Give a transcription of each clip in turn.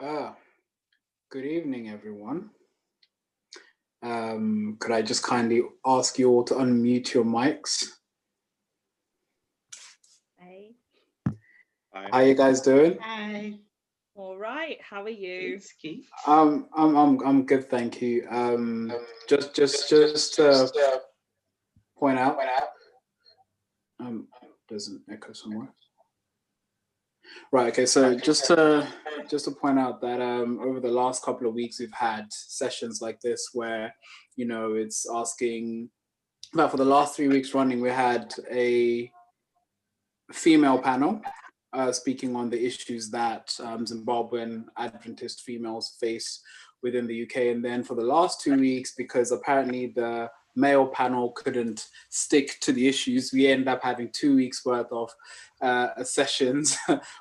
Ah, good evening, everyone. Could I just kindly ask you all to unmute your mics? Hey. How you guys doing? Hi. All right. How are you? I'm good, thank you. Just to point out, there's an echo somewhere. Right. Okay. So just to point out that over the last couple of weeks we've had sessions like this where it's asking. But for the last 3 weeks running, we had a female panel speaking on the issues that Zimbabwean Adventist females face within the UK. And then for the last 2 weeks, because apparently the male panel couldn't stick to the issues, we ended up having 2 weeks worth of sessions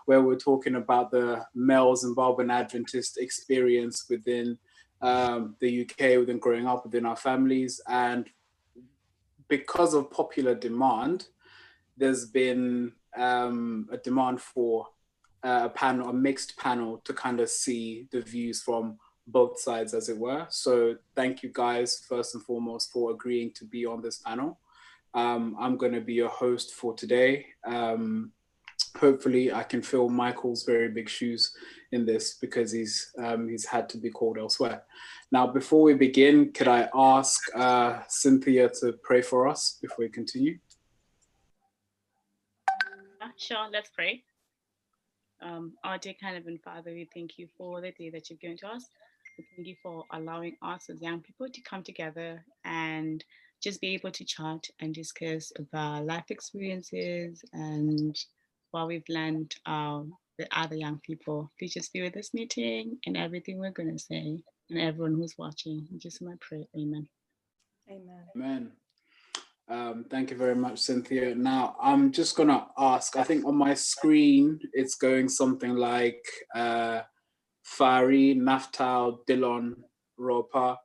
where we're talking about the male Zimbabwean Adventist experience within the UK, within growing up within our families. And because of popular demand, there's been a demand for a mixed panel to kind of see the views from both sides, as it were. So thank you guys, first and foremost, for agreeing to be on this panel. I'm going to be your host for today. Hopefully I can fill Michael's very big shoes in this because he's had to be called elsewhere. Now, before we begin, could I ask Cynthia to pray for us before we continue? Sure, let's pray. Our dear kind Heavenly Father, we thank you for the day that you've given to us. We thank you for allowing us as young people to come together and just be able to chat and discuss about life experiences and what we've learned with other young people. Please just be with this meeting and everything we're going to say and everyone who's watching. Just my prayer. Amen. Amen. Thank you very much, Cynthia. Now, I'm just going to ask, I think on my screen, it's going something like Fari, Naftal, Dylon, Ropa,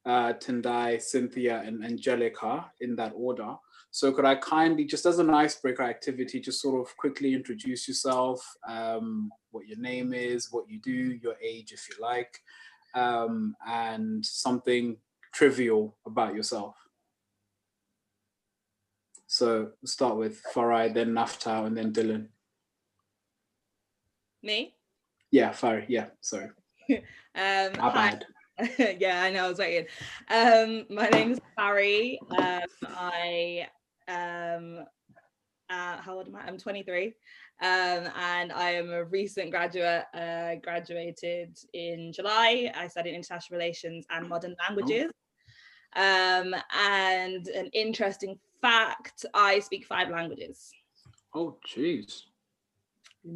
Tendai, Cynthia, and Angelica in that order. So could I kindly, just as an icebreaker activity, just sort of quickly introduce yourself, what your name is, what you do, your age, if you like, and something trivial about yourself. So we'll start with Fari, then Naftal, and then Dylon. Me? Yeah, Fari. Yeah, sorry. My bad. Yeah, I know, I was waiting. My name is Fari. I am, how old am I? I'm 23. And I am a recent graduate. Graduated in July. I studied international relations and modern languages. And an interesting fact, I speak 5 languages. Oh, jeez.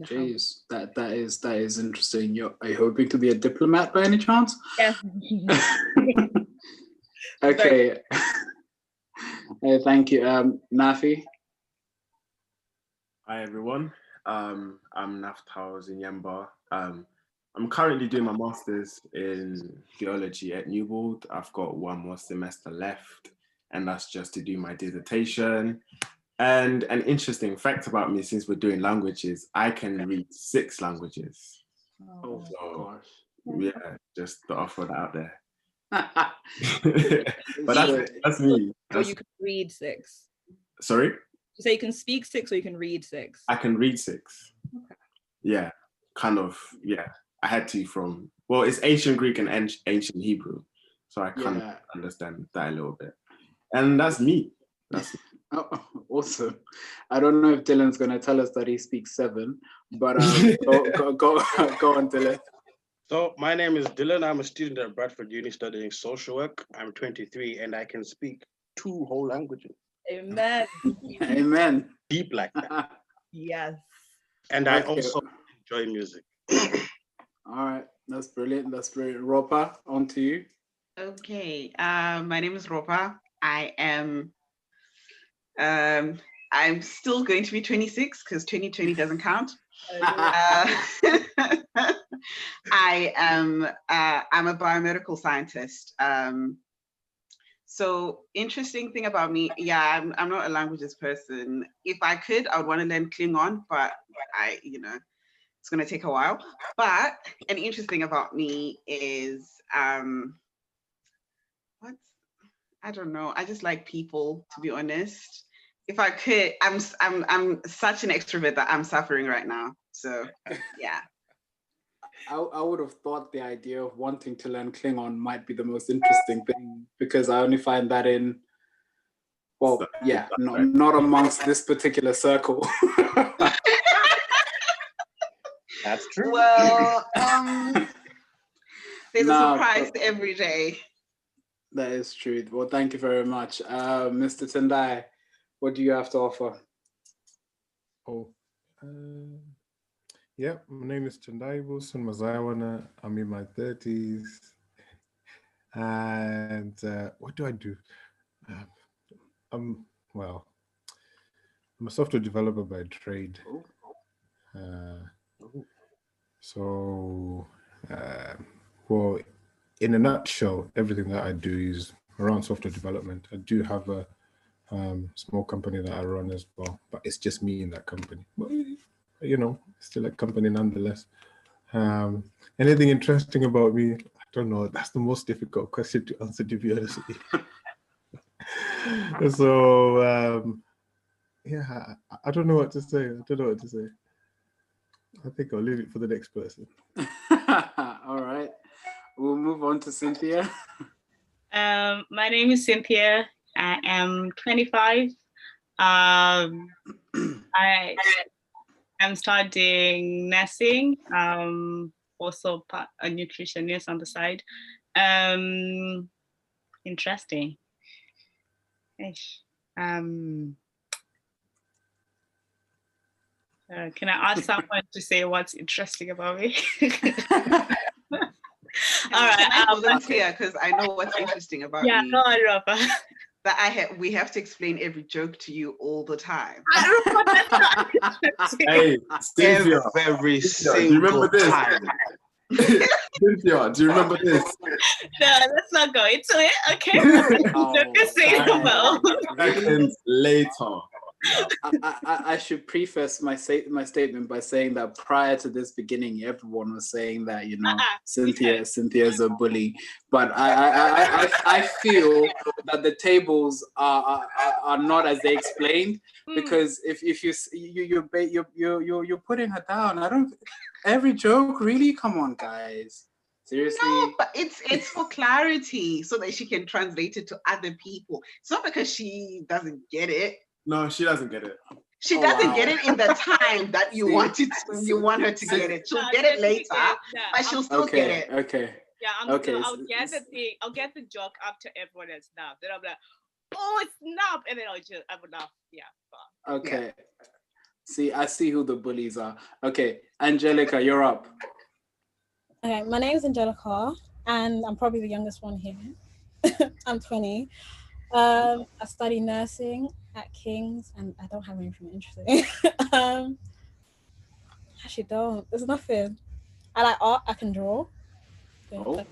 Jeez, that is interesting. Are you hoping to be a diplomat by any chance? Yeah. Okay. Hey, thank you. Nafi. Hi everyone. I'm Naftal Zinyemba. I'm currently doing my master's in theology at Newbold. I've got 1 more semester left, and that's just to do my dissertation. And an interesting fact about me, since we're doing languages, I can read 6 languages. Oh, so, gosh. Yeah, just to offer that out there. But that's me. Or you can read 6. Sorry? You say you can speak 6 or you can read 6? I can read 6. Okay. Yeah, kind of, yeah. I had to well, it's ancient Greek and ancient Hebrew. So I kind of understand that a little bit. And that's me. Oh, awesome. I don't know if Dylon's going to tell us that he speaks 7, but go on, Dylon. So my name is Dylon. I'm a student at Bradford Uni studying social work. I'm 23 and I can speak 2 whole languages. Amen. Amen. Deep like that. Yes. And I also enjoy music. All right, that's brilliant. Ropa, on to you. Okay, my name is Ropa. I am, I'm still going to be 26 because 2020 doesn't count. I'm a biomedical scientist. So interesting thing about me, yeah, I'm not a languages person. If I could, I would want to learn Klingon, but it's going to take a while. But an interesting about me is, I don't know. I just like people, to be honest. If I could, I'm such an extrovert that I'm suffering right now. So yeah. I would have thought the idea of wanting to learn Klingon might be the most interesting thing, because I only find that in, well, yeah, not amongst this particular circle. That's true. Well, there's a surprise every day. That is true. Well, thank you very much. Mr. Tendai, what do you have to offer? Yeah, my name is Tendai Wilson Mazawana. I'm in my 30s. And what do I do? I'm a software developer by trade. Well, in a nutshell, everything that I do is around software development. I do have a small company that I run as well, but it's just me in that company. But, you know, still a company nonetheless. Anything interesting about me? I don't know. That's the most difficult question to answer, to be honest with you. So, yeah, I don't know what to say. I think I'll leave it for the next person. All right. We'll move on to Cynthia. My name is Cynthia. I am 25. I am studying nursing, also a nutritionist on the side. Interesting. Can I ask someone to say what's interesting about me? All right. I volunteer because I know what's interesting about you. Yeah, go on, Ropa. That we have to explain every joke to you all the time. Hey, Cynthia, Every do you single remember this? time. Cynthia, do you remember this? No, let's not go into it. Okay. Seconds later. I should preface my statement by saying that prior to this beginning, everyone was saying that, you know, Cynthia's a bully, but I feel that the tables are not as they explained, because if you're putting her down. I don't. Every joke, really? Come on, guys. Seriously? No, but it's for clarity so that she can translate it to other people. It's not because she doesn't get it. No, she doesn't get it. She doesn't get it in the time that you want her to get it. She'll get it later, but she'll still get it. Okay. Yeah, I'll get the thing. I'll get the joke after everyone has snapped. Then I'm like, oh, it's snap, and then I would laugh. Yeah. Okay. Yeah. See, I see who the bullies are. Okay, Angelica, you're up. Okay, my name is Angelica, and I'm probably the youngest one here. I'm 20. I study nursing at King's, and I don't have anything interesting. Actually, don't. There's nothing. I like art. I can draw. Oh.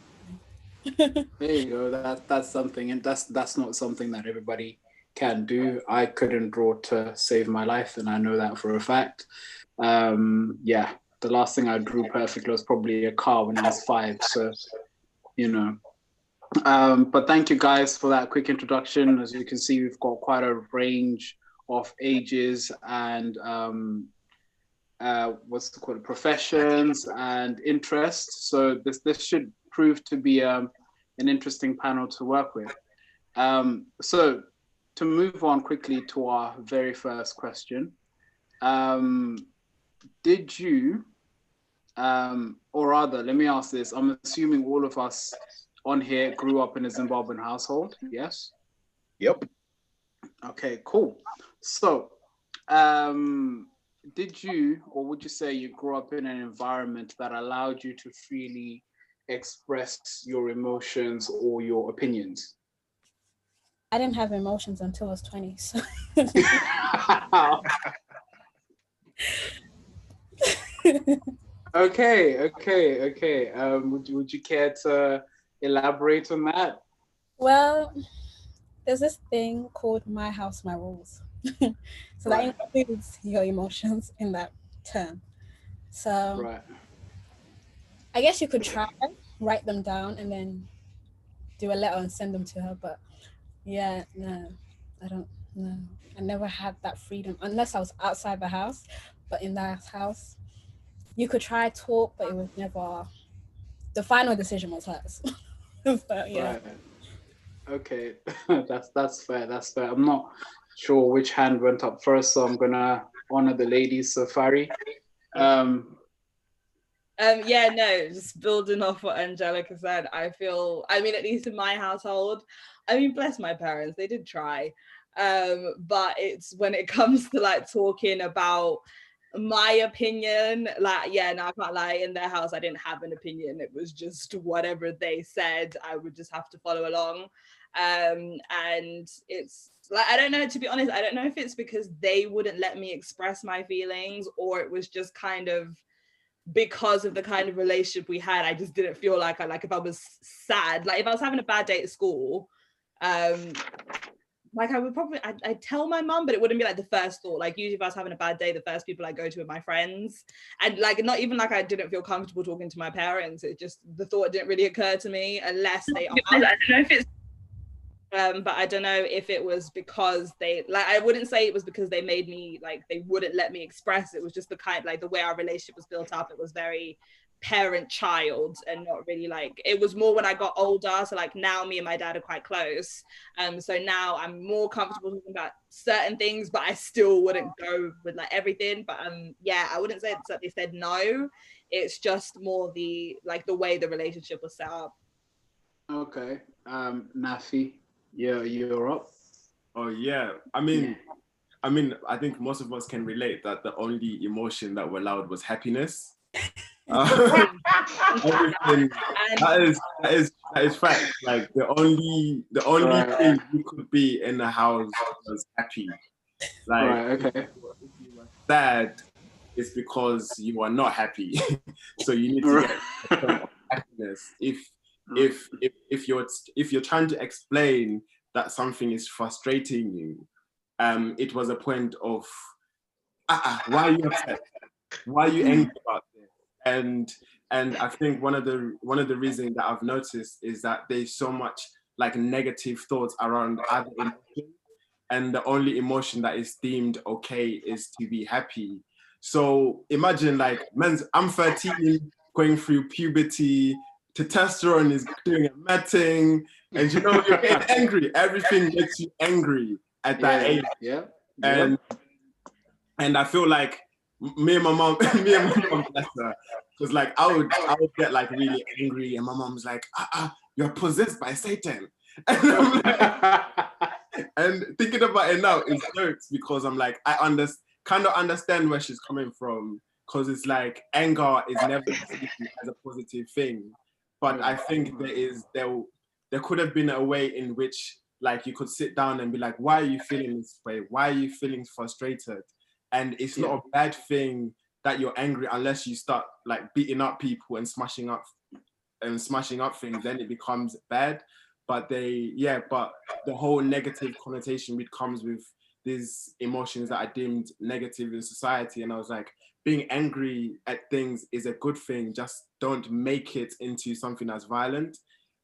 There you go. That's something, and that's not something that everybody can do. I couldn't draw to save my life, and I know that for a fact. Yeah, the last thing I drew perfectly was probably a car when I was 5. So, you know. But thank you guys for that quick introduction. As you can see, we've got quite a range of ages and professions and interests. So this should prove to be an interesting panel to work with. So to move on quickly to our very first question, did you, or rather, let me ask this. I'm assuming all of us on here grew up in a Zimbabwean household, yes? Yep. Okay, cool. So, did you, or would you say you grew up in an environment that allowed you to freely express your emotions or your opinions? I didn't have emotions until I was 20. So. Okay. Would you care to elaborate on that? Well, there's this thing called My House, My Rules. So that includes your emotions in that term. So Right. I guess you could try, write them down, and then do a letter and send them to her. But yeah, no, I don't know. I never had that freedom unless I was outside the house. But in that house, you could try talk, but it was never. The final decision was hers. So, yeah. Right. Okay. That's fair. That's fair. I'm not sure which hand went up first, so I'm gonna honor the ladies. So Fari. Yeah, no, just building off what Angelica said, I mean, at least in my household, I mean, bless my parents, they did try. But it's when it comes to like talking about my opinion, like, yeah, no, I can't lie, in their house, I didn't have an opinion. It was just whatever they said, I would just have to follow along. And it's like, I don't know, to be honest, I don't know if it's because they wouldn't let me express my feelings, or it was just kind of because of the kind of relationship we had. I just didn't feel like if I was sad, like if I was having a bad day at school, like I would probably, I'd tell my mum, but it wouldn't be like the first thought. Like usually if I was having a bad day, the first people I go to are my friends. And like, not even like I didn't feel comfortable talking to my parents. It just, the thought didn't really occur to me unless they are. I don't know if it's, but I don't know if it was because they, like, I wouldn't say it was because they made me, like, they wouldn't let me express. It was just the kind, like the way our relationship was built up. It was very parent-child and not really like, it was more when I got older. So like now me and my dad are quite close. So now I'm more comfortable talking about certain things, but I still wouldn't go with like everything. But yeah, I wouldn't say that they said no. It's just more the, like the way the relationship was set up. Okay. Nafi, you're up. Oh yeah. I think most of us can relate that the only emotion that were allowed was happiness. Everything, that is fact. Like the only Right. thing you could be in the house was happy. Like Right, okay. if you were sad, it's because you are not happy. So you need to get a point of happiness. If you're trying to explain that something is frustrating you, it was a point of why are you upset? Why are you angry about this? And I think one of the reasons that I've noticed is that there's so much like negative thoughts around other emotions, and the only emotion that is deemed okay is to be happy. So imagine like, I'm 13, going through puberty, testosterone is doing a matting, and you know, you're getting angry. Everything makes you angry at that age. Yeah. And I feel like me and my mom, bless her, because like I would get like really angry, and my mom's like, you're possessed by Satan. And I'm like, and thinking about it now, it's jokes, because I'm like, I kind of understand where she's coming from, because it's like anger is never seen as a positive thing. But I think there could have been a way in which like you could sit down and be like, why are you feeling this way? Why are you feeling frustrated? And it's not a bad thing that you're angry unless you start like beating up people and smashing up things, then it becomes bad. But but the whole negative connotation which comes with these emotions that are deemed negative in society. And I was like, being angry at things is a good thing, just don't make it into something that's violent.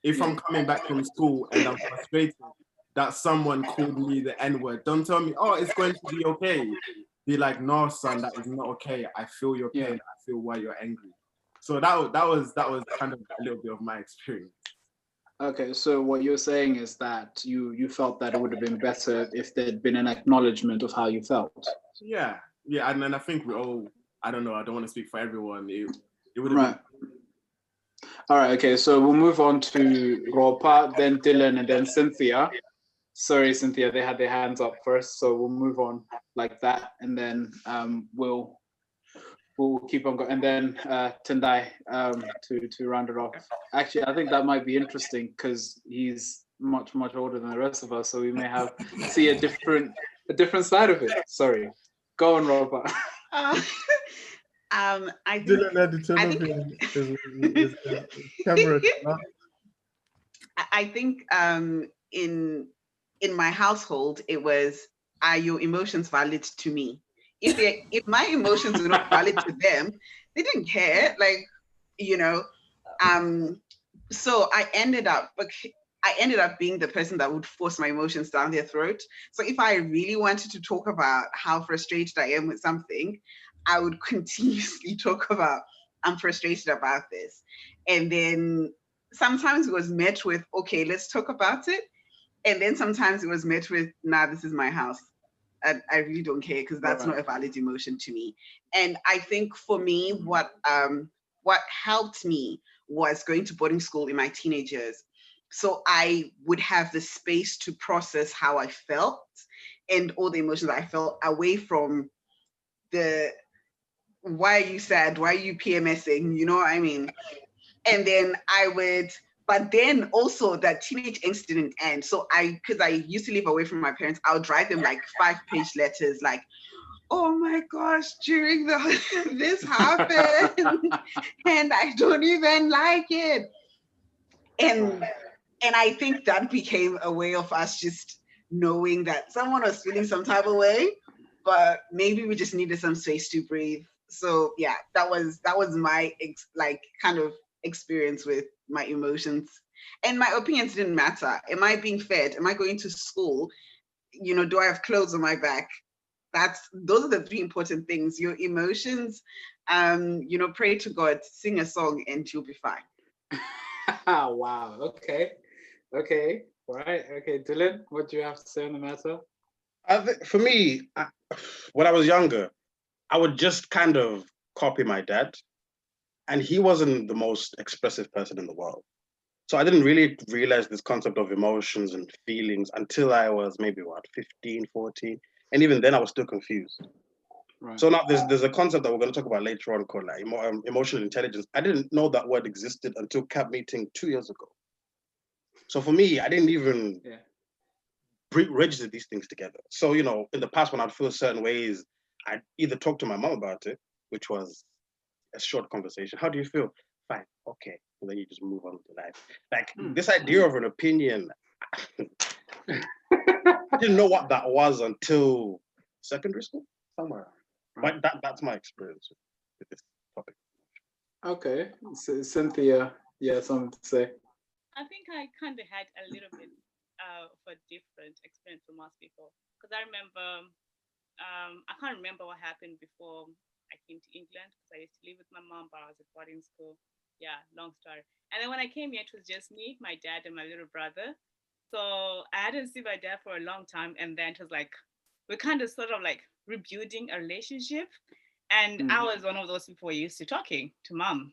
If I'm coming back from school and I'm frustrated that someone called me the N-word, don't tell me, oh, it's going to be okay. Be like, no, son, that is not okay. I feel your pain. I feel why you're angry. So that was kind of a little bit of my experience. Okay, so what you're saying is that you felt that it would have been better if there'd been an acknowledgement of how you felt. Yeah, and then I think we all, I don't know, I don't want to speak for everyone. It would have been. All right, okay, so we'll move on to Ropa, then Dylon, and then Cynthia. Sorry, Cynthia, they had their hands up first, so we'll move on like that, and then we'll keep on going, and then Tendai to round it off. Actually, I think that might be interesting because he's much older than the rest of us, so we may see a different side of it. Sorry, go on, Ropa. I think, Dylon had to turn off his camera. I think in my household, it was, are your emotions valid to me? if my emotions were not valid to them, they didn't care. Like, you know, so I ended up being the person that would force my emotions down their throat. So if I really wanted to talk about how frustrated I am with something, I would continuously talk about, I'm frustrated about this. And then sometimes it was met with, okay, let's talk about it. And then sometimes it was met with, nah, this is my house. I really don't care, because that's not a valid emotion to me. And I think for me, what helped me was going to boarding school in my teenage years. So I would have the space to process how I felt and all the emotions I felt, away from the, why are you sad? Why are you PMSing? You know what I mean? And then but then also that teenage angst didn't end. So because I used to live away from my parents, I would write them like 5-page letters, like, oh my gosh, during this happened and I don't even like it. And I think that became a way of us just knowing that someone was feeling some type of way, but maybe we just needed some space to breathe. So yeah, that was my kind of experience with my emotions. And my opinions didn't matter. Am I being fed? Am I going to school? You know, do I have clothes on my back? Those are the 3 important things. Your emotions, you know, pray to God, sing a song, and you'll be fine. Wow. Okay. Right. Okay, Dylon, what do you have to say on the matter? For me, when I was younger, I would just kind of copy my dad, and he wasn't the most expressive person in the world. So I didn't really realize this concept of emotions and feelings until I was maybe 15, 14. And even then I was still confused. Right. So now there's a concept that we're going to talk about later on called like emotional intelligence. I didn't know that word existed until CAP meeting 2 years ago. So for me, I didn't even register these things together. So, you know, in the past when I'd feel certain ways, I'd either talk to my mom about it, which was a short conversation. How do you feel? Fine, okay. And then you just move on with your life. Like this idea of an opinion, I didn't know what that was until secondary school, somewhere. Right. But that's my experience with this topic. Okay, so, Cynthia, you have something to say? I think I kind of had a little bit of a different experience from most people, because I remember, I can't remember what happened before I came to England, because I used to live with my mom, but I was at boarding school. Yeah, long story. And then when I came here, it was just me, my dad, and my little brother. So I hadn't seen my dad for a long time, and then it was like we're kind of sort of like rebuilding a relationship. And I was one of those people who used to talking to mom.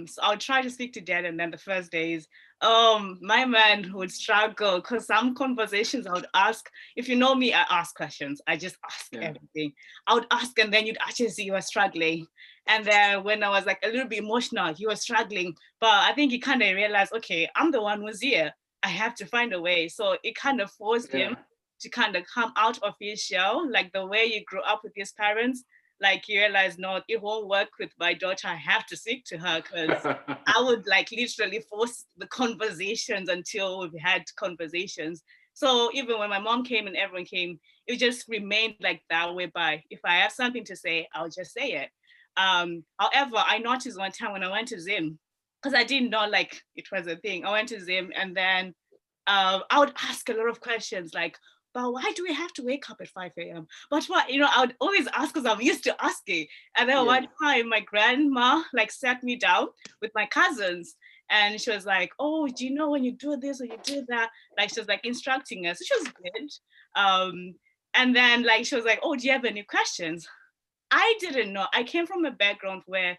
So I would try to speak to dad, and then the first days, my man would struggle, because some conversations I would ask, if you know me, I ask questions. I just ask everything. I would ask, and then you'd actually see you were struggling. And then when I was like a little bit emotional, he was struggling. But I think he kind of realized, okay, I'm the one who's here. I have to find a way. So it kind of forced him to kind of come out of his shell, like the way you grew up with his parents. Like you realize, no, it won't work with my daughter. I have to speak to her, because I would like literally force the conversations until we've had conversations. So even when my mom came and everyone came, it just remained like that, whereby if I have something to say, I'll just say it. However, I noticed one time when I went to Zim, because I didn't know like it was a thing. I went to Zim, and then I would ask a lot of questions like, but why do we have to wake up at 5 a.m.? But what, you know, I would always ask, because I'm used to asking. And then one time my grandma like sat me down with my cousins, and she was like, oh, do you know when you do this or you do that? Like she was like instructing us, which was good. And then like she was like, oh, do you have any questions? I didn't know. I came from a background where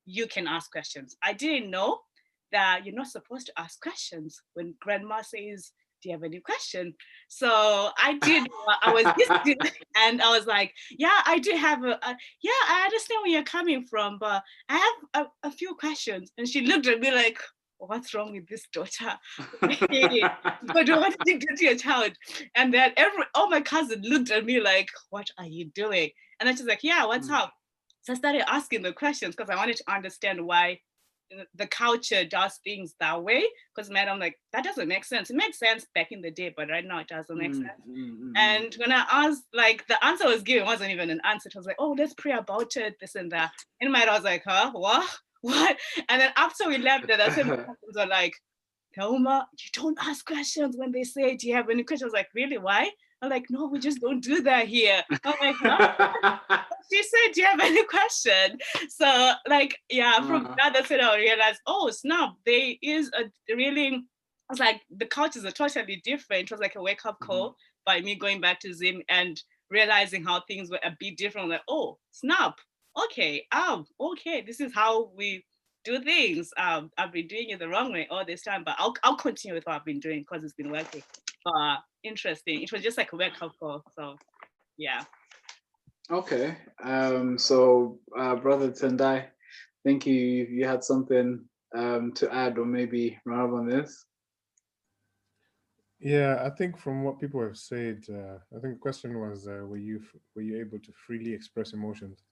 you can ask questions. I didn't know that you're not supposed to ask questions when grandma says, do you have any question? So I did what I was used to, and I was like, yeah, I do have yeah, I understand where you're coming from, but I have a few questions. And she looked at me like, what's wrong with this daughter? But what did you do to your child? And then all my cousins looked at me like, what are you doing? And then she's like, yeah, what's up? So I started asking the questions, because I wanted to understand why the culture does things that way. Because I'm like, that doesn't make sense. It makes sense back in the day, but right now it doesn't make sense. And when I asked, like, the answer I was given wasn't even an answer. It was like, oh, let's pray about it, this and that. In my head, I was like, huh, what? And then after we left, that's when my husbands were like, Thelma, you don't ask questions when they say, do you have any questions? I was like, really, why? I'm like, no, we just don't do that here. I'm like, huh? She said, do you have any question? So, like, yeah, from that, that's when I realized, oh, snap, there is a really, it's like the cultures are totally different. It was like a wake-up call by me going back to Zim and realizing how things were a bit different. Like, oh, snap, okay, this is how we do things. I've been doing it the wrong way all this time, but I'll continue with what I've been doing because it's been working. But interesting. It was just like a wake-up call. So yeah. Okay. So Brother Tendai, I think you had something to add or maybe run up on this. Yeah, I think from what people have said, I think the question was, were you able to freely express emotions?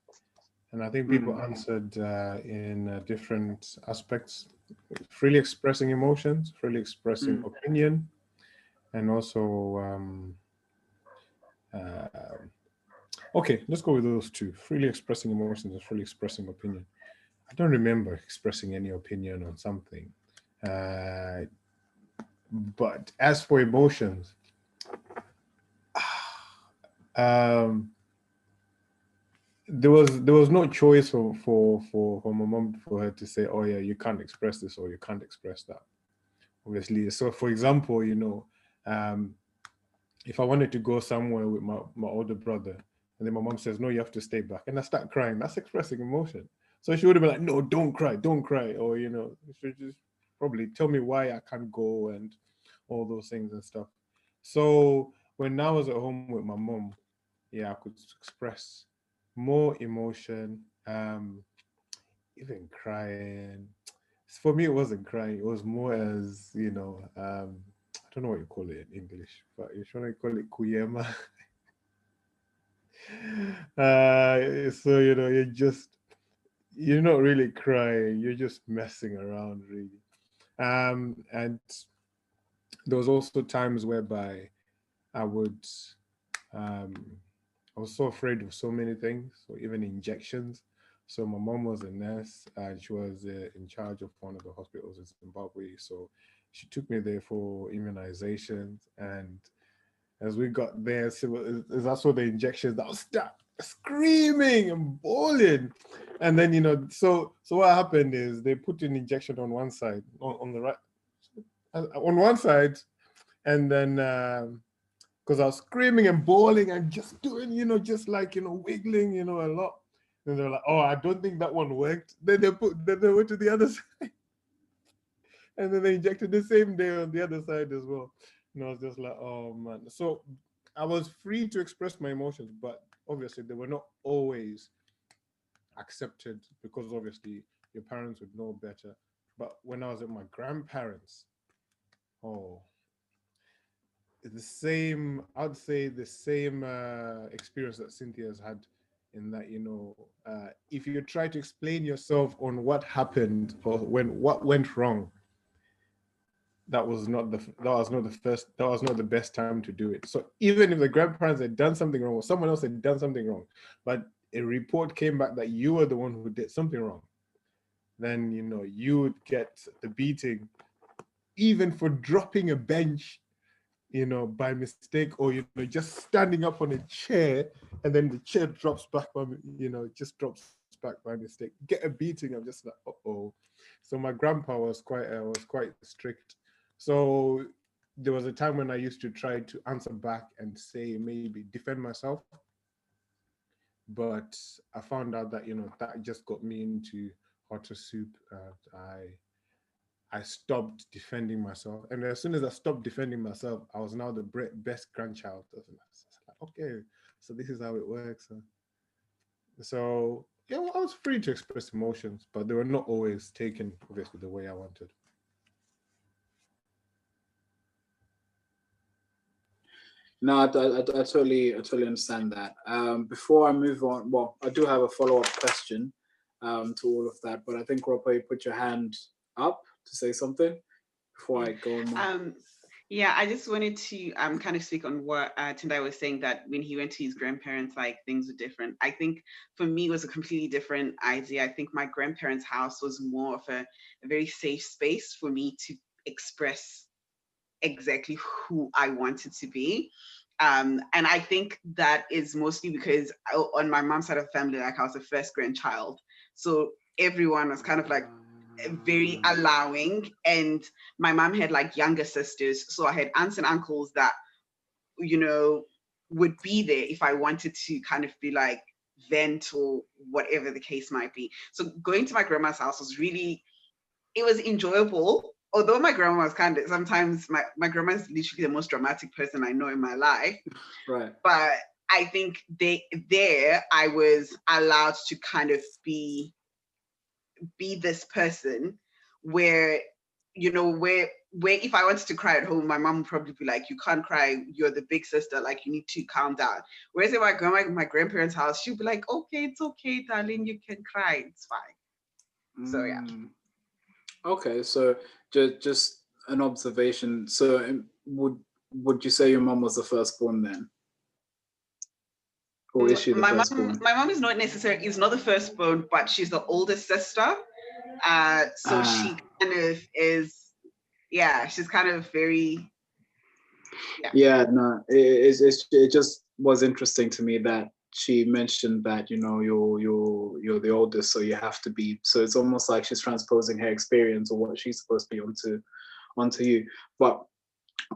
And I think people answered in different aspects: freely expressing emotions, freely expressing opinion, and also okay, let's go with those two: freely expressing emotions and freely expressing opinion. I don't remember expressing any opinion on something, but as for emotions, there was no choice for my mom, for her to say, oh yeah, you can't express this or you can't express that, obviously. So for example, if I wanted to go somewhere with my older brother and then my mom says, no, you have to stay back, and I start crying, that's expressing emotion. So she would have been like, no, don't cry, or she should just probably tell me why I can't go and all those things and stuff. So when I was at home with my mom, yeah, I could express more emotion, even crying. For me, it wasn't crying. It was more as, I don't know what you call it in English, but you're trying to call it kuyema. So, you're not really crying. You're just messing around, really. And there was also times whereby I was so afraid of so many things, so even injections. So my mom was a nurse and she was in charge of one of the hospitals in Zimbabwe. So she took me there for immunizations. And as we got there, so as I saw the injections, I was screaming and bawling. And then, so what happened is they put an injection on one side, on the right, on one side, and then because I was screaming and bawling and just doing, just like, wiggling, a lot. And they're like, oh, I don't think that one worked. Then they went to the other side. And then they injected the same day on the other side as well. And I was just like, oh man. So I was free to express my emotions, but obviously they were not always accepted because obviously your parents would know better. But when I was at my grandparents, I'd say the same experience that Cynthia has had, in that, if you try to explain yourself on what happened or what went wrong, that was not the best time to do it. So even if the grandparents had done something wrong or someone else had done something wrong, but a report came back that you were the one who did something wrong, then you would get the beating, even for dropping a bench by mistake, or just standing up on a chair and then the chair drops back just drops back by mistake. Get a beating. I'm just like, uh-oh. So my grandpa was quite strict. So there was a time when I used to try to answer back and say, maybe defend myself, but I found out that that just got me into hotter soup. I stopped defending myself. And as soon as I stopped defending myself, I was now the best grandchild. I was like, okay, so this is how it works. So, yeah, I was free to express emotions, but they were not always taken, obviously, the way I wanted. No, I totally understand that. Before I move on, well, I do have a follow-up question. to all of that. But I think Ropa, you put your hand up to say something before I go on. Yeah, I just wanted to kind of speak on what Tendai was saying, that when he went to his grandparents, like things were different. I think for me, it was a completely different idea. I think my grandparents' house was more of a very safe space for me to express exactly who I wanted to be. And I think that is mostly because on my mom's side of the family, like I was the first grandchild. So everyone was kind of like very allowing, and my mom had like younger sisters, so I had aunts and uncles that, you know, would be there if I wanted to kind of be like vent or whatever the case might be. So going to my grandma's house was really, it was enjoyable, although my grandma was kind of, sometimes my grandma is literally the most dramatic person I know in my life, Right. but I think there I was allowed to kind of be this person where, you know, where if I wanted to cry at home, my mom would probably be like, you can't cry, you're the big sister, like you need to calm down. Whereas at my grandparents' house, she'd be like, okay, it's okay, darling, you can cry, it's fine. So yeah. Okay, so just an observation. So would you say your mom was the firstborn then? Or is she the firstborn? My mom is not the firstborn, but she's the oldest sister. So she kind of is, yeah, she's kind of very, yeah. No, it just was interesting to me that she mentioned that, you know, you're the oldest, so you have to be. So it's almost like she's transposing her experience or what she's supposed to be onto you. But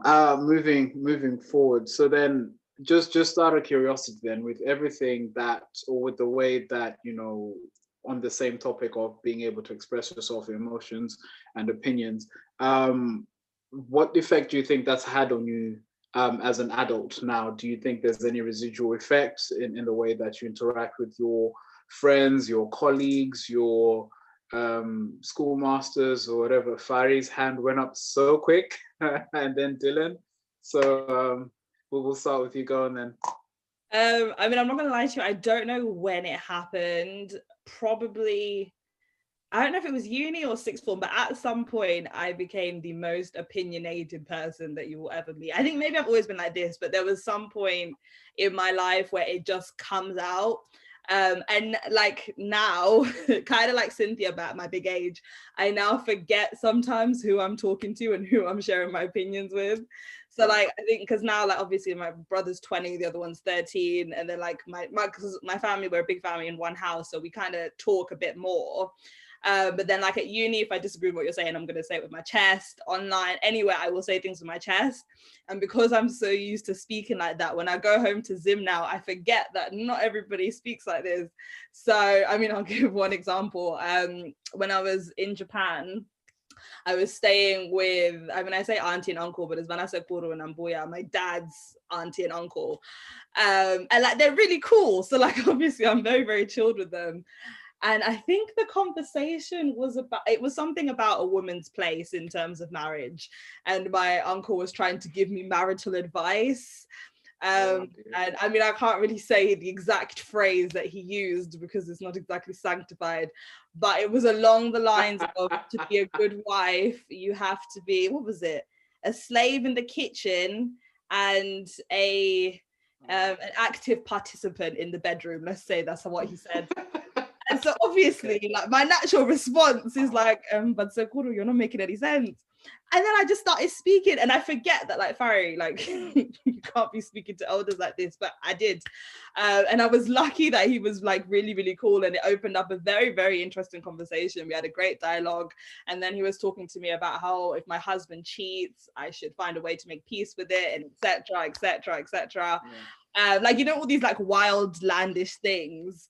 moving forward, so then just out of curiosity, then, with everything that, or with the way that, you know, on the same topic of being able to express yourself, your emotions and opinions, what effect do you think that's had on you as an adult now? Do you think there's any residual effects in the way that you interact with your friends, your colleagues, your schoolmasters or whatever? Fari's hand went up so quick, and then Dylon. So we'll start with you. Go on then. I mean, I'm not gonna lie to you, I don't know when it happened. Probably, I don't know if it was uni or sixth form, but at some point I became the most opinionated person that you will ever meet. I think maybe I've always been like this, but there was some point in my life where it just comes out. And like now, kind of like Cynthia, but at my big age, I now forget sometimes who I'm talking to and who I'm sharing my opinions with. So like, I think because now, like, obviously my brother's 20, the other one's 13, and then like my family, we're a big family in one house, so we kind of talk a bit more. But then like at uni, if I disagree with what you're saying, I'm going to say it with my chest. Online, anywhere, I will say things with my chest. And because I'm so used to speaking like that, when I go home to Zim now, I forget that not everybody speaks like this. So, I mean, I'll give one example. When I was in Japan, I was staying with, I mean, I say auntie and uncle, but it's Vanessa Kuro and Ambuya, my dad's auntie and uncle. And like, they're really cool. So like, obviously I'm very, very chilled with them. And I think the conversation was something about a woman's place in terms of marriage. And my uncle was trying to give me marital advice. And I mean, I can't really say the exact phrase that he used because it's not exactly sanctified, but it was along the lines of, to be a good wife, you have to be, what was it? A slave in the kitchen and an active participant in the bedroom. Let's say that's what he said. And so obviously, like, my natural response is like, but Sekuru, you're not making any sense. And then I just started speaking, and I forget that, like, Fari, like, you can't be speaking to elders like this, but I did. And I was lucky that he was like really, really cool, and it opened up a very, very interesting conversation. We had a great dialogue, and then he was talking to me about how if my husband cheats, I should find a way to make peace with it, and etc., etc., etc. Like, you know, all these like wild, landish things.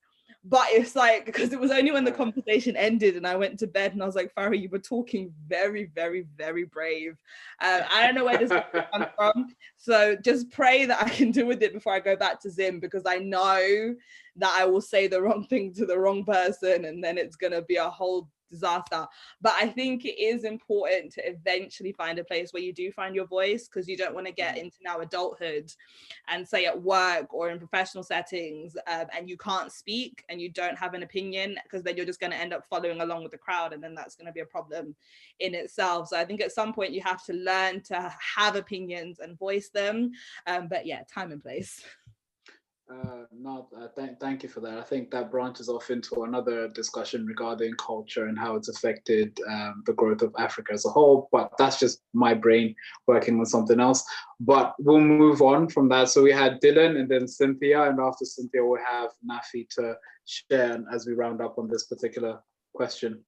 But it's like, because it was only when the conversation ended and I went to bed and I was like, Fari, you were talking very, very, very brave. I don't know where this comes from. So just pray that I can deal with it before I go back to Zim, because I know that I will say the wrong thing to the wrong person and then it's going to be a whole disaster. But I think it is important to eventually find a place where you do find your voice, because you don't want to get into now adulthood and say at work or in professional settings and you can't speak and you don't have an opinion, because then you're just going to end up following along with the crowd, and then that's going to be a problem in itself. So I think at some point you have to learn to have opinions and voice them, but yeah, time and place. Thank you for that. I think that branches off into another discussion regarding culture and how it's affected the growth of Africa as a whole, but that's just my brain working on something else. But we'll move on from that. So we had Dylon and then Cynthia, and after Cynthia we'll have Nafi to share as we round up on this particular question.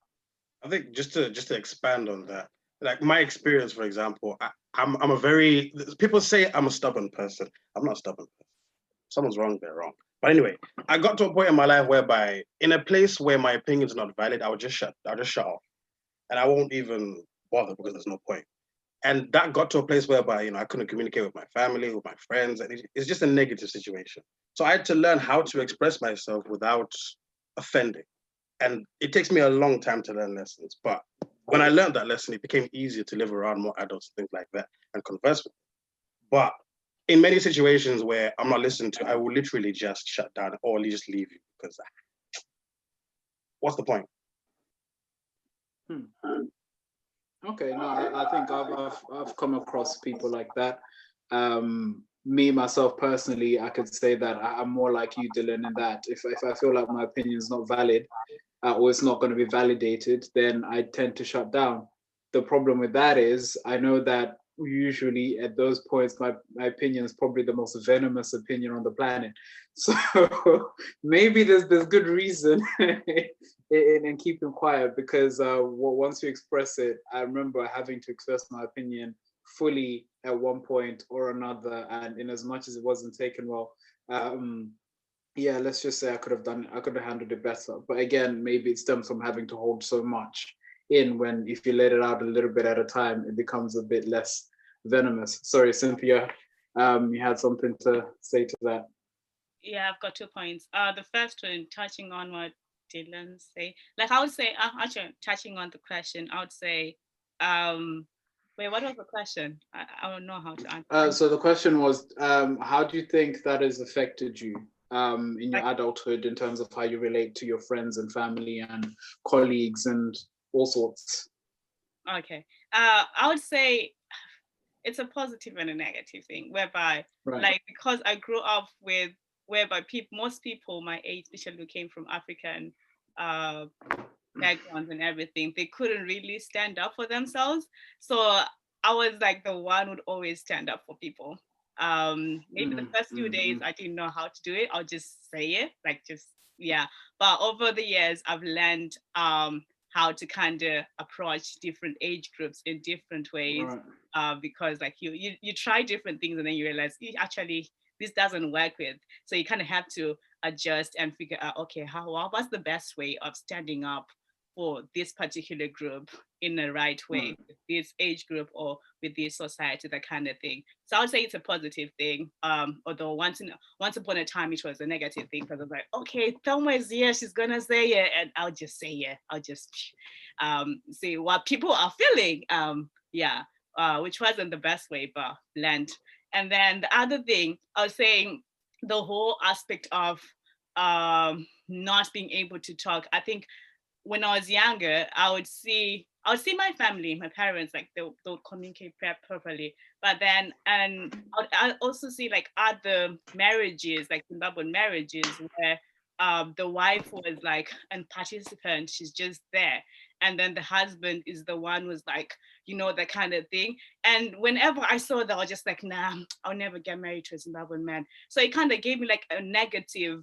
I think just to expand on that, like my experience, for example, I'm a very, people say I'm a stubborn person. I'm not a stubborn person. Someone's wrong, they're wrong. But anyway, I got to a point in my life whereby in a place where my opinion's not valid, I'll just shut off. And I won't even bother because there's no point. And that got to a place whereby, you know, I couldn't communicate with my family, with my friends, and it's just a negative situation. So I had to learn how to express myself without offending. And it takes me a long time to learn lessons. But when I learned that lesson, it became easier to live around more adults and things like that and converse with them. But in many situations where I'm not listened to, I will literally just shut down or just leave you, because what's the point? Okay, no, I think I've come across people like that. Me myself personally, I could say that I'm more like you, Dylon, in that if I feel like my opinion is not valid or it's not going to be validated, then I tend to shut down. The problem with that is I know that usually at those points my opinion is probably the most venomous opinion on the planet, so maybe there's good reason in keeping quiet, because once you express it, I remember having to express my opinion fully at one point or another, and in as much as it wasn't taken well, yeah, let's just say I could have handled it better. But again, maybe it stems from having to hold so much in, when if you let it out a little bit at a time, it becomes a bit less venomous. Sorry, Cynthia, you had something to say to that. Yeah, I've got 2 points. The first one, touching on what Dylon say, like I would say, actually touching on the question, I would say, wait, what was the question? I don't know how to answer. So the question was, how do you think that has affected you in your adulthood in terms of how you relate to your friends and family and colleagues and all sorts? Okay, I would say it's a positive and a negative thing, whereby, like, because I grew up with whereby most people my age, especially who came from African backgrounds and everything, they couldn't really stand up for themselves. So I was like the one who would always stand up for people. Maybe the first few days I didn't know how to do it. I'll just say it, like yeah. But over the years, I've learned how to kind of approach different age groups in different ways, because like you try different things and then you realize actually this doesn't work with. So you kind of have to adjust and figure out, okay, what's the best way of standing up for this particular group in the right way, with this age group or with this society, that kind of thing. So I would say it's a positive thing. Although once upon a time it was a negative thing, because I was like, okay, Thelma is here, she's gonna say it, and I'll just say it. I'll just say what people are feeling. Which wasn't the best way, but learned. And then the other thing I was saying, the whole aspect of not being able to talk. I think when I was younger, I would see my family, my parents, like they would communicate properly. But then, and I also see like other marriages, like Zimbabwean marriages, where the wife was like a participant, she's just there. And then the husband is the one who's like, that kind of thing. And whenever I saw that, I was just like, nah, I'll never get married to a Zimbabwean man. So it kind of gave me like a negative,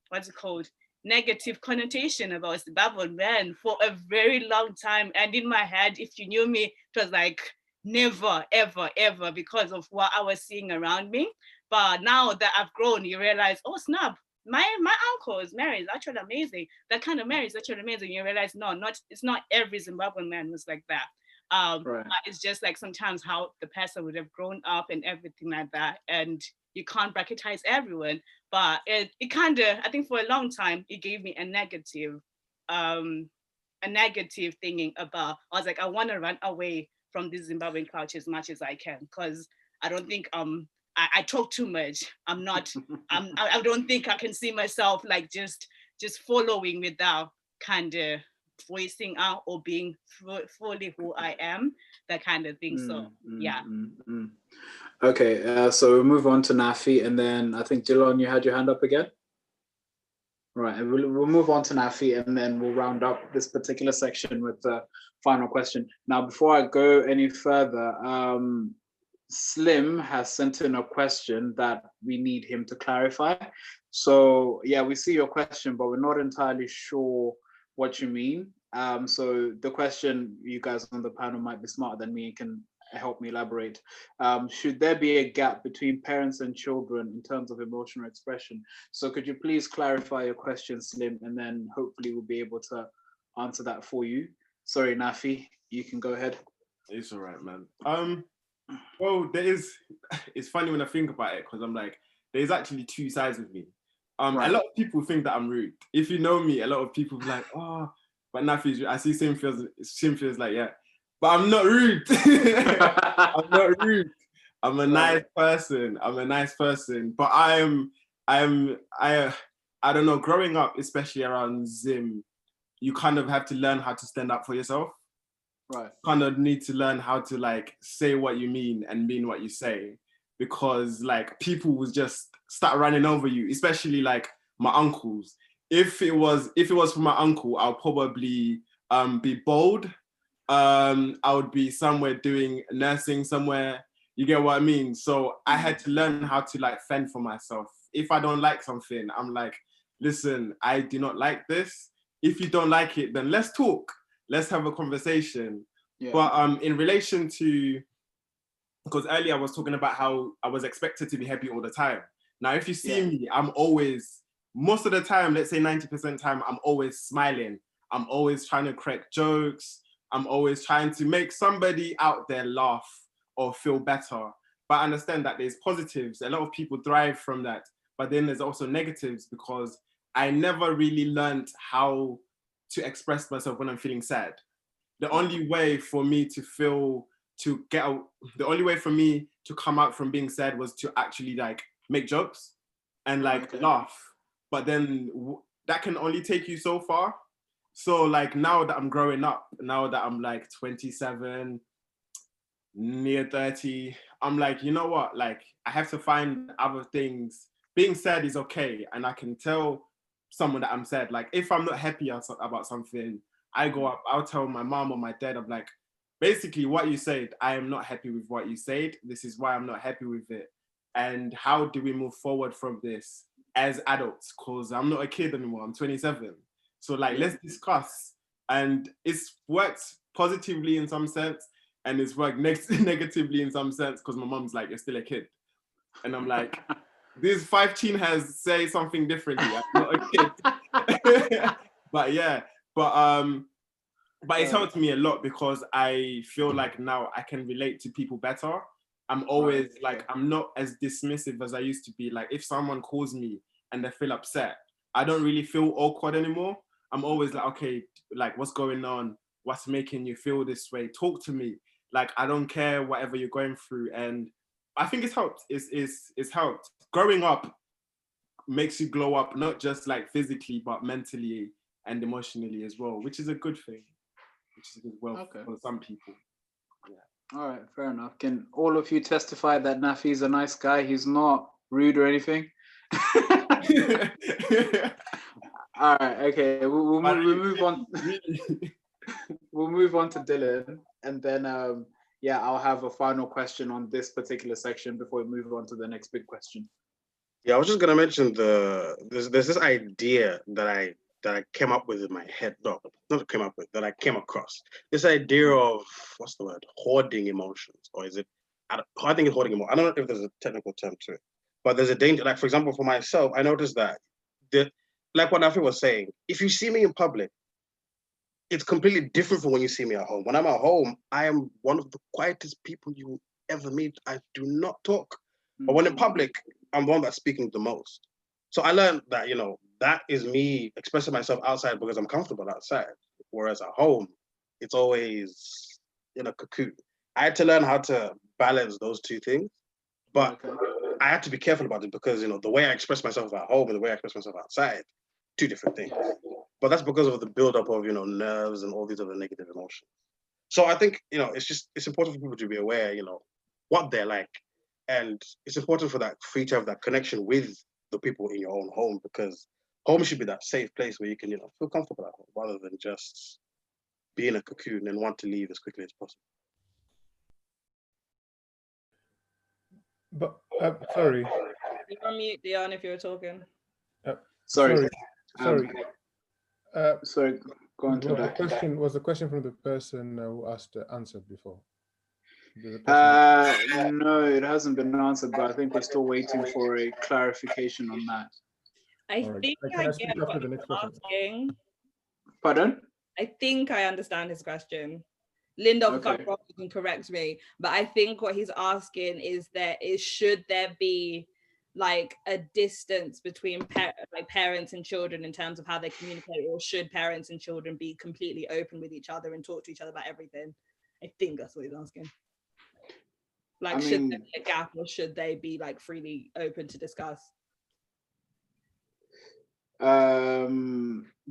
what's it called? Negative connotation about Zimbabwean men for a very long time. And in my head, if you knew me, it was like never, ever, ever, because of what I was seeing around me. But now that I've grown, you realize, oh snap, my uncle's marriage is actually amazing. That kind of marriage is actually amazing. You realize, it's not every Zimbabwean man who's like that. It's just like sometimes how the person would have grown up and everything like that. And you can't bracketize everyone. But it kind of, I think for a long time, it gave me a negative a negative thinking about. I was like, I want to run away from this Zimbabwean culture as much as I can, because I don't think I talk too much. I'm not. I don't think I can see myself like just following without kind of voicing out or being fully who I am, that kind of thing. So yeah. Okay, so we'll move on to Nafi, and then I think Dylon, you had your hand up again. Right, and we'll move on to Nafi, and then we'll round up this particular section with the final question. Now, before I go any further, Slim has sent in a question that we need him to clarify. So yeah, we see your question, but we're not entirely sure what you mean. So the question, you guys on the panel might be smarter than me, can help me elaborate. Should there be a gap between parents and children in terms of emotional expression? So could you please clarify your question, Slim, and then hopefully we'll be able to answer that for you. Sorry, Nafi, you can go ahead. It's all right, man. Well, it's funny when I think about it, because I'm like, there's actually two sides of me. Right. A lot of people think that I'm rude. If you know me, a lot of people be like, oh, but Nafi's rude. I see Cynthia's like, yeah. But I'm not rude. I'm not rude. I'm a nice person. But I don't know, growing up, especially around Zim, you kind of have to learn how to stand up for yourself. Right. Kind of need to learn how to like say what you mean and mean what you say, because like people will just start running over you, especially like my uncles. If it was for my uncle, I'll probably be bold. I would be somewhere doing nursing somewhere. You get what I mean? So I had to learn how to like fend for myself. If I don't like something, I'm like, listen, I do not like this. If you don't like it, then let's talk. Let's have a conversation. Yeah. But in relation to, because earlier I was talking about how I was expected to be happy all the time. Now, if you see me, I'm always, most of the time, let's say 90% of the time, I'm always smiling. I'm always trying to crack jokes. I'm always trying to make somebody out there laugh or feel better. But I understand that there's positives. A lot of people thrive from that. But then there's also negatives, because I never really learned how to express myself when I'm feeling sad. The only way for me to the only way for me to come out from being sad was to actually like make jokes and like laugh. But then that can only take you so far. So like now that I'm growing up, now that I'm like 27, near 30, I'm like, you know what? Like I have to find other things. Being sad is okay. And I can tell someone that I'm sad. Like if I'm not happy about something, I go up, I'll tell my mom or my dad, I'm like, basically what you said, I am not happy with what you said. This is why I'm not happy with it. And how do we move forward from this as adults? Because I'm not a kid anymore, I'm 27. So like, let's discuss. And it's worked positively in some sense, and it's worked negatively in some sense, because my mom's like, you're still a kid. And I'm like, this 5 has say something differently. I'm not a kid. But yeah, but it's helped me a lot, because I feel like now I can relate to people better. I'm always like, I'm not as dismissive as I used to be. Like if someone calls me and they feel upset, I don't really feel awkward anymore. I'm always like, okay, like what's going on? What's making you feel this way? Talk to me. Like, I don't care whatever you're going through. And I think it's helped. It's helped. Growing up makes you glow up, not just like physically, but mentally and emotionally as well, which is a good thing. Which is good for some people. Yeah. All right, fair enough. Can all of you testify that Nafi's a nice guy? He's not rude or anything? All right, okay. We'll move on. We'll move on to Dylon, and then I'll have a final question on this particular section before we move on to the next big question. Yeah, I was just gonna mention there's this idea that I came up with in my head. No, not came up with, that I came across. This idea of, what's the word? Hoarding emotions, or is it? I think it's hoarding emotions. I don't know if there's a technical term to it, but there's a danger. Like for example, for myself, I noticed that like what Nafi was saying, if you see me in public, it's completely different from when you see me at home. When I'm at home, I am one of the quietest people you will ever meet. I do not talk. But when in public, I'm the one that's speaking the most. So I learned that, that is me expressing myself outside because I'm comfortable outside. Whereas at home, it's always in a cocoon. I had to learn how to balance those two things, but I had to be careful about it because, you know, the way I express myself at home and the way I express myself outside, two different things. But that's because of the buildup of, you know, nerves and all these other negative emotions. So I think, you know, it's important for people to be aware, you know, what they're like. And it's important for you to have that connection with the people in your own home, because home should be that safe place where you can, you know, feel comfortable at home rather than just be in a cocoon and want to leave as quickly as possible. But sorry. You're on mute, Deon, if you were talking. Sorry. Sorry. Sorry. Go on to that. Was the question from the person who asked the answer before? No, it hasn't been answered, but I think we're still waiting for a clarification on that. I think I get what the next he's asking. Pardon? I think I understand his question. Linda, if I'm wrong, you can correct me. But I think what he's asking is should there be like a distance between parents and children in terms of how they communicate, or should parents and children be completely open with each other and talk to each other about everything? I think that's what he's asking. Like, should there be a gap, or should they be like freely open to discuss?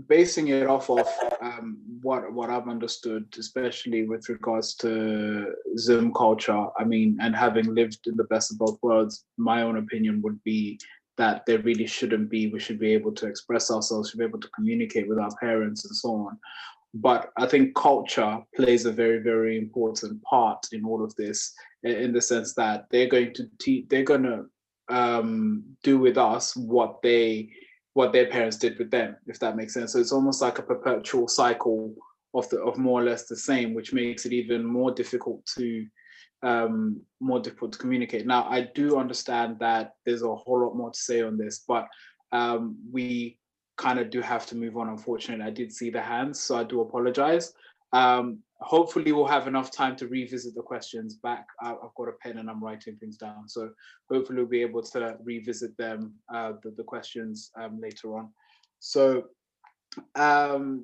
Basing it off of what I've understood, especially with regards to Zoom culture, I mean, and having lived in the best of both worlds, my own opinion would be that there really shouldn't be. We should be able to express ourselves, should be able to communicate with our parents and so on. But I think culture plays a very, very important part in all of this, in the sense that they're going to do with us what their parents did with them, if that makes sense. So it's almost like a perpetual cycle of more or less the same, which makes it even more difficult to communicate. Now, I do understand that there's a whole lot more to say on this, but we kind of do have to move on, unfortunately. I did see the hands, so I do apologize. Hopefully we'll have enough time to revisit the questions back. I've got a pen and I'm writing things down, so hopefully we'll be able to revisit them, the questions later on. So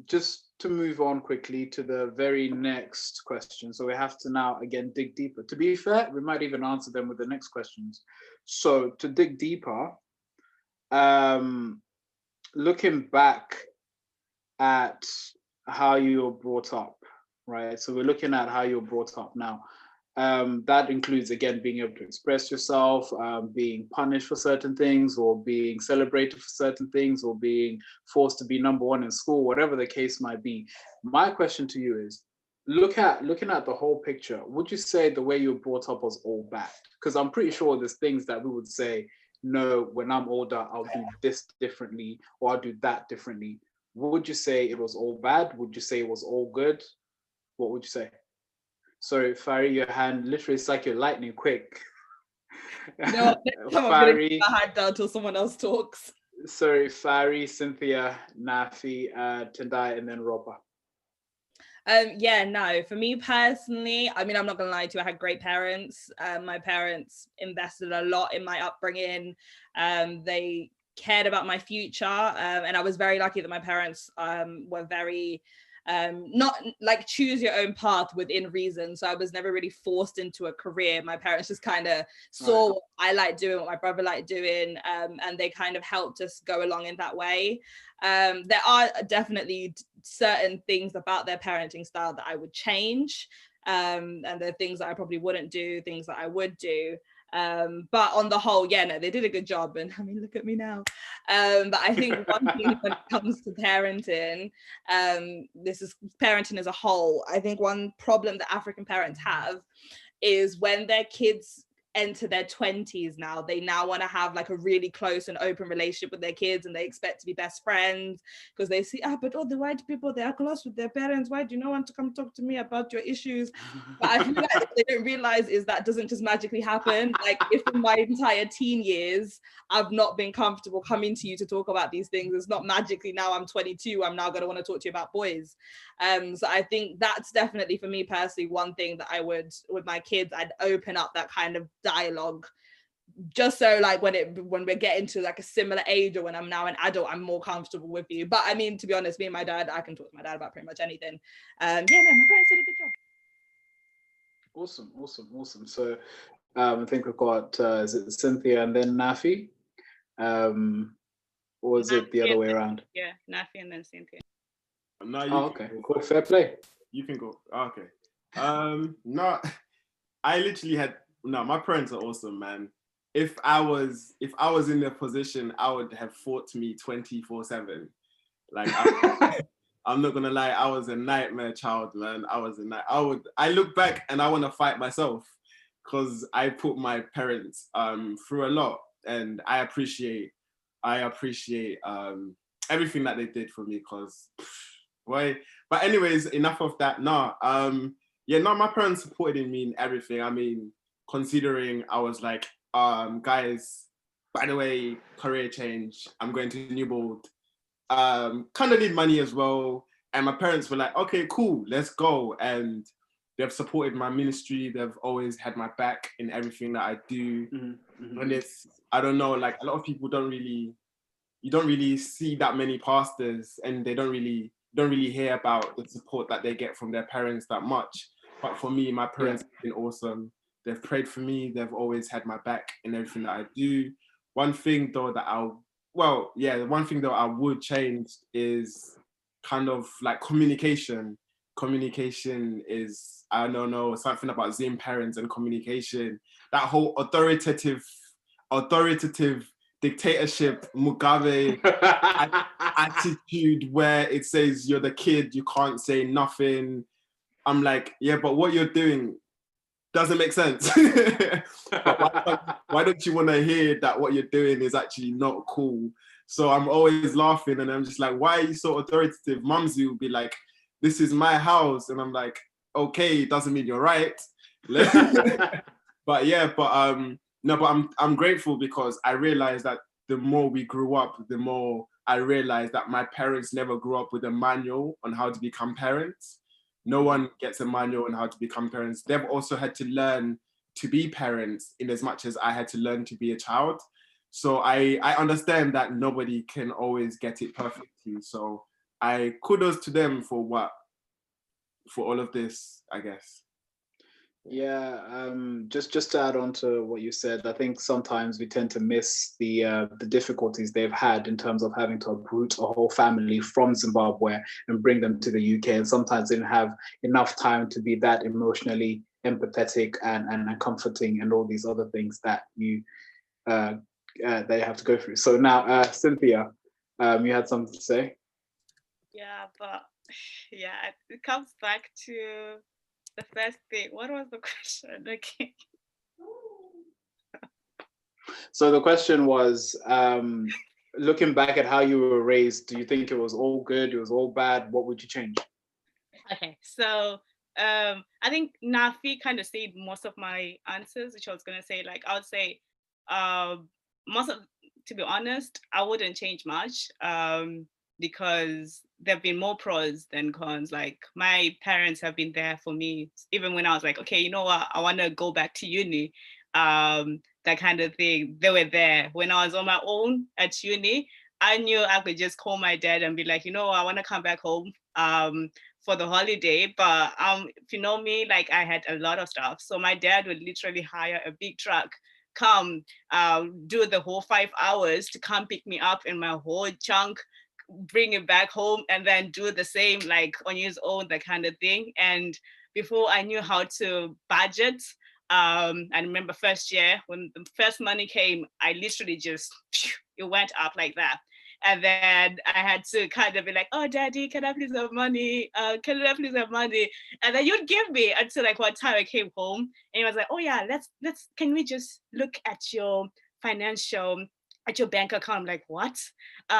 just to move on quickly to the very next question. So we have to now again dig deeper. To be fair, we might even answer them with the next questions. So to dig deeper, looking back at how you were brought up, right? So we're looking at how you're brought up now. That includes, again, being able to express yourself, being punished for certain things, or being celebrated for certain things, or being forced to be number one in school, whatever the case might be. My question to you is, looking at the whole picture, would you say the way you were brought up was all bad? Because I'm pretty sure there's things that we would say, no, when I'm older, I'll do this differently, or I'll do that differently. Would you say it was all bad? Would you say it was all good? What would you say? Sorry, Fari, your hand literally, it's like you're lightning quick. No, Fari, my hand down till someone else talks. Sorry, Fari, Cynthia, Nafi, Tendai, and then Ropa. Yeah, no, for me personally, I mean, I'm not gonna lie to you, I had great parents. My parents invested a lot in my upbringing. They cared about my future, and I was very lucky that my parents were very not like choose your own path within reason. So I was never really forced into a career. My parents just kind of saw what I liked doing, what my brother liked doing, and they kind of helped us go along in that way. There are definitely certain things about their parenting style that I would change, and there are things that I probably wouldn't do, things that I would do. But on the whole, yeah, no, they did a good job, and I mean, look at me now. But I think one thing when it comes to parenting, this is parenting as a whole, I think one problem that African parents have is when their kids enter their 20s now, they now want to have like a really close and open relationship with their kids, and they expect to be best friends because they see, but all the white people, they are close with their parents, why do you not want to come talk to me about your issues? But I feel like what they don't realize is that doesn't just magically happen. Like, if in my entire teen years I've not been comfortable coming to you to talk about these things, it's not magically now I'm 22 I'm now going to want to talk to you about boys. So I think that's definitely, for me personally, one thing that I would, with my kids, I'd open up that kind of dialogue just so like when we're getting to like a similar age, or when I'm now an adult, I'm more comfortable with you. But I mean, to be honest, me and my dad, I can talk to my dad about pretty much anything. Yeah, no, my parents did a good job. Awesome. So I think we've got is it Cynthia and then Nafi? Or is it the other way around? Yeah, Nafi and then Cynthia. No, okay, cool. Fair play. You can go. Okay. No, I literally had my parents are awesome, man. If I was in their position, I would have fought me 24/7. Like I'm not gonna lie, I was a nightmare child, man. I look back and I want to fight myself because I put my parents through a lot, and I appreciate everything that they did for me, because boy. But anyways, enough of that. My parents supported me in everything. I mean, considering I was like, guys, by the way, career change, I'm going to Newbold, kind of need money as well. And my parents were like, okay, cool, let's go. And they've supported my ministry. They've always had my back in everything that I do. Mm-hmm. And it's, I don't know, like a lot of people you don't really see that many pastors, and they don't really hear about the support that they get from their parents that much. But for me, my parents have been awesome. They've prayed for me. They've always had my back in everything that I do. One thing though that I would change is kind of like communication. Communication is, I don't know, something about Zoom parents and communication. That whole authoritative dictatorship, Mugabe attitude where it says you're the kid, you can't say nothing. I'm like, yeah, but what you're doing doesn't make sense. But why don't you want to hear that what you're doing is actually not cool? So I'm always laughing, and I'm just like, why are you so authoritative? Mumsy will be like, this is my house. And I'm like, okay, it doesn't mean you're right. But I'm grateful, because I realized that the more we grew up, the more I realized that my parents never grew up with a manual on how to become parents. No one gets a manual on how to become parents. They've also had to learn to be parents in as much as I had to learn to be a child. So I understand that nobody can always get it perfectly. So I kudos to them for all of this, I guess. Yeah, just to add on to what you said, I think sometimes we tend to miss the difficulties they've had in terms of having to uproot a whole family from Zimbabwe and bring them to the UK, and sometimes they didn't have enough time to be that emotionally empathetic and comforting and all these other things that they have to go through. So now, Cynthia, you had something to say? Yeah, but it comes back to the first thing. What was the question? Okay. So the question was, looking back at how you were raised, do you think it was all good? It was all bad? What would you change? Okay, so I think Nafi kind of said most of my answers, which I was gonna say. Like I would say, to be honest, I wouldn't change much. Because there have been more pros than cons. Like my parents have been there for me, even when I was like, okay, you know what, I want to go back to uni, that kind of thing. They were there. When I was on my own at uni, I knew I could just call my dad and be like, you know what, I want to come back home for the holiday. But if you know me, like I had a lot of stuff. So my dad would literally hire a big truck, come do the whole 5 hours to come pick me up in my whole chunk, bring it back home, and then do the same like on his own, that kind of thing. And before I knew how to budget, I remember first year when the first money came, I literally just, it went up like that. And then I had to kind of be like, oh, daddy, can I please have money? Can I please have money? And then you'd give me until like one time I came home and he was like, oh yeah, let's can we just look at your financial, at your bank account? I'm like, what?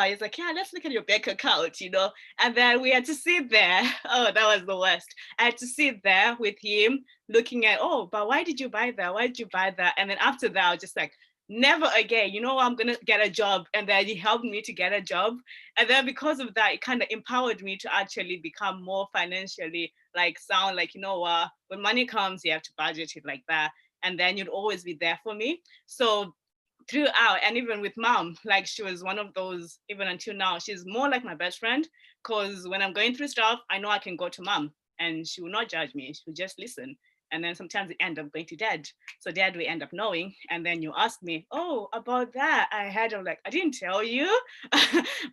He's like, yeah, let's look at your bank account, you know? And then we had to sit there. Oh, that was the worst. I had to sit there with him looking at, oh, but why did you buy that? Why did you buy that? And then after that, I was just like, never again, you know, I'm going to get a job. And then he helped me to get a job. And then because of that, it kind of empowered me to actually become more financially like sound, like, you know what, when money comes, you have to budget it like that. And then you'd always be there for me. So throughout, and even with mom, like she was one of those, even until now, she's more like my best friend, because when I'm going through stuff, I know I can go to mom and she will not judge me, she will just listen. And then sometimes it end up going to dad. So dad will end up knowing. And then you ask me, oh, about that, I had, I'm like, I didn't tell you.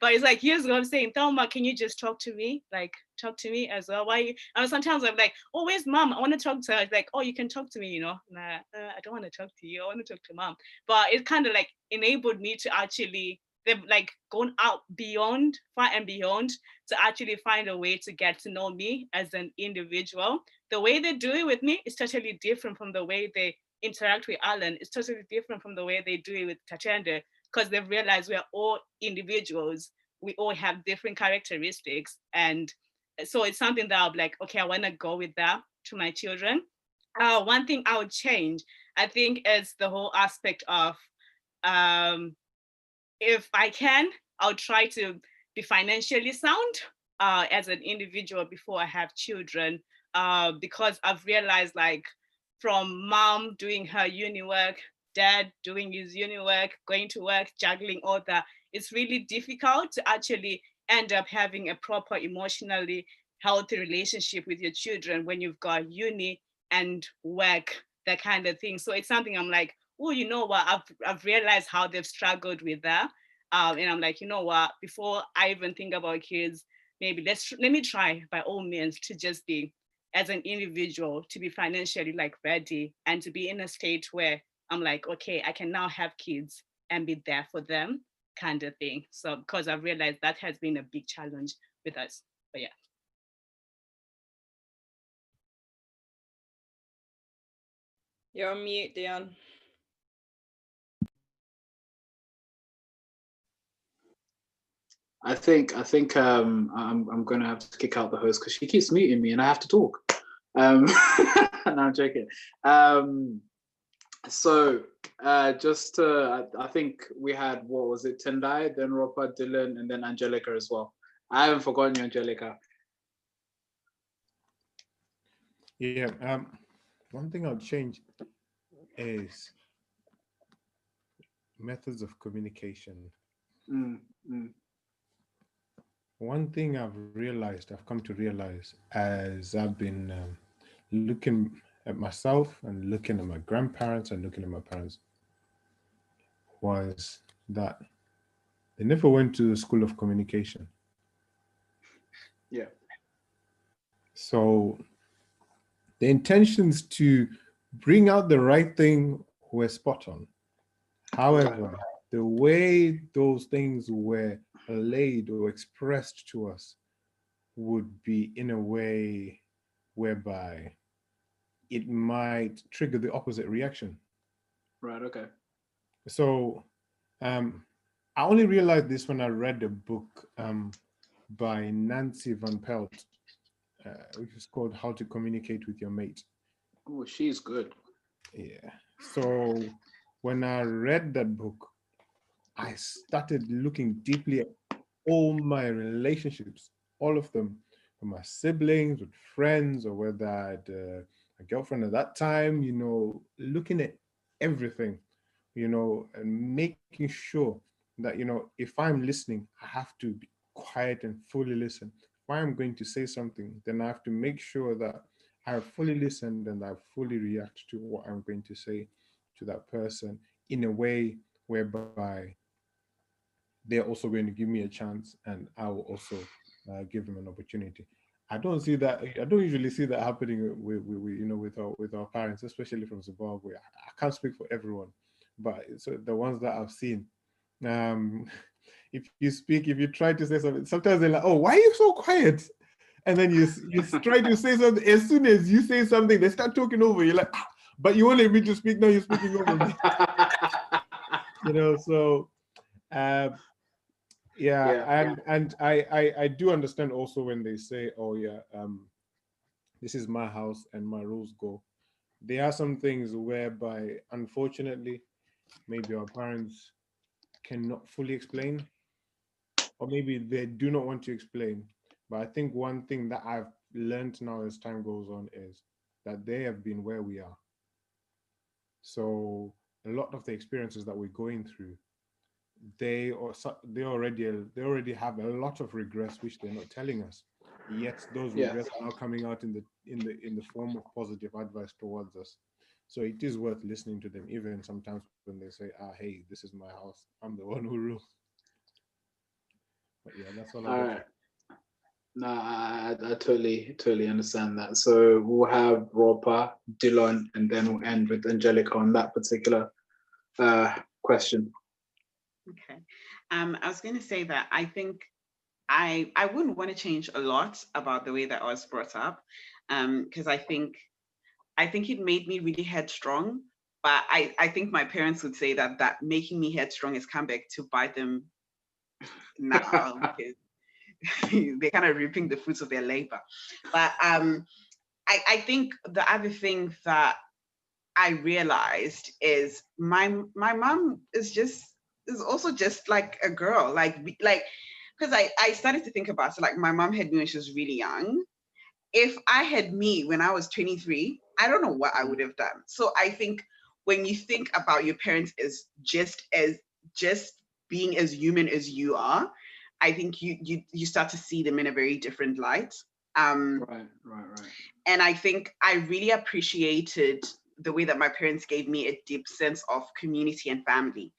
But it's like, here's what I'm saying. Thelma, can you just talk to me? Like, talk to me as well. Why? And sometimes I'm like, oh, where's mom? I want to talk to her. It's like, oh, you can talk to me, you know? Nah, I don't want to talk to you. I want to talk to mom. But it kind of like enabled me to actually, they've like gone out beyond, far and beyond, to actually find a way to get to know me as an individual. The way they do it with me is totally different from the way they interact with Alan. It's totally different from the way they do it with Tatenda, because they've realized we are all individuals. We all have different characteristics. And so it's something that I'm like, okay, I want to go with that to my children. One thing I would change, I think, is the whole aspect of, if I can, I'll try to be financially sound as an individual before I have children, because I've realized, like, from mom doing her uni work, dad doing his uni work, going to work, juggling all that, it's really difficult to actually end up having a proper emotionally healthy relationship with your children when you've got uni and work, that kind of thing. So it's something I'm like, oh, you know what, I've realized how they've struggled with that. And I'm like, you know what, before I even think about kids, maybe let me try by all means to just be, as an individual, to be financially like ready and to be in a state where I'm like, okay, I can now have kids and be there for them, kind of thing. So because I've realized that has been a big challenge with us. But yeah. You're on mute, Deon. I think I'm gonna have to kick out the host because she keeps muting me and I have to talk. No, I'm joking. So just to, I think we had, what was it, Tendai, then Ropa, Dylon, and then Angelica as well. I haven't forgotten you, Angelica. Yeah, one thing I'll change is methods of communication. One thing I've come to realize as I've been looking at myself and looking at my grandparents and looking at my parents, was that they never went to the school of communication. Yeah. So the intentions to bring out the right thing were spot on. However, the way those things were laid or expressed to us would be in a way whereby it might trigger the opposite reaction. Right, okay. So I only realized this when I read a book by Nancy Van Pelt, which is called How to Communicate with Your Mate. Oh, she's good. Yeah. So when I read that book, I started looking deeply at all my relationships, all of them, with my siblings, with friends, or whether I had a girlfriend at that time, you know, looking at everything, you know, and making sure that, you know, if I'm listening, I have to be quiet and fully listen. If I'm going to say something, then I have to make sure that I have fully listened and I fully react to what I'm going to say to that person in a way whereby they're also going to give me a chance and I will also give them an opportunity. I don't usually see that happening with you know, with our parents, especially from Zimbabwe. I can't speak for everyone, but so the ones that I've seen, if you try to say something, sometimes they're like, oh, why are you so quiet? And then you try to say something. As soon as you say something, they start talking over you. Like, but you won't let me to speak. Now you're speaking over me. You know, so yeah. And I do understand also when they say, oh yeah, this is my house and my rules go. There are some things whereby, unfortunately, maybe our parents cannot fully explain, or maybe they do not want to explain. But I think one thing that I've learned now as time goes on is that they have been where we are. So a lot of the experiences that we're going through, they already have a lot of regrets which they're not telling us. Yet those regrets are now coming out in the form of positive advice towards us. So it is worth listening to them, even sometimes when they say, hey, this is my house, I'm the one who rules. But yeah, that's all I got. No, I totally understand that. So we'll have Ropa, Dylon, and then we'll end with Angelica on that particular question. Okay. I was going to say that I think I wouldn't want to change a lot about the way that I was brought up, because I think it made me really headstrong. But I think my parents would say that making me headstrong has come back to bite them now, because they're kind of reaping the fruits of their labor. But I think the other thing that I realized is my mom is also just like a girl, like because I started to think about, so like my mom had me when she was really young. If I had me when I was 23, I don't know what I would have done. So I think when you think about your parents as just being as human as you are, I think you start to see them in a very different light. Right. And I think I really appreciated the way that my parents gave me a deep sense of community and family.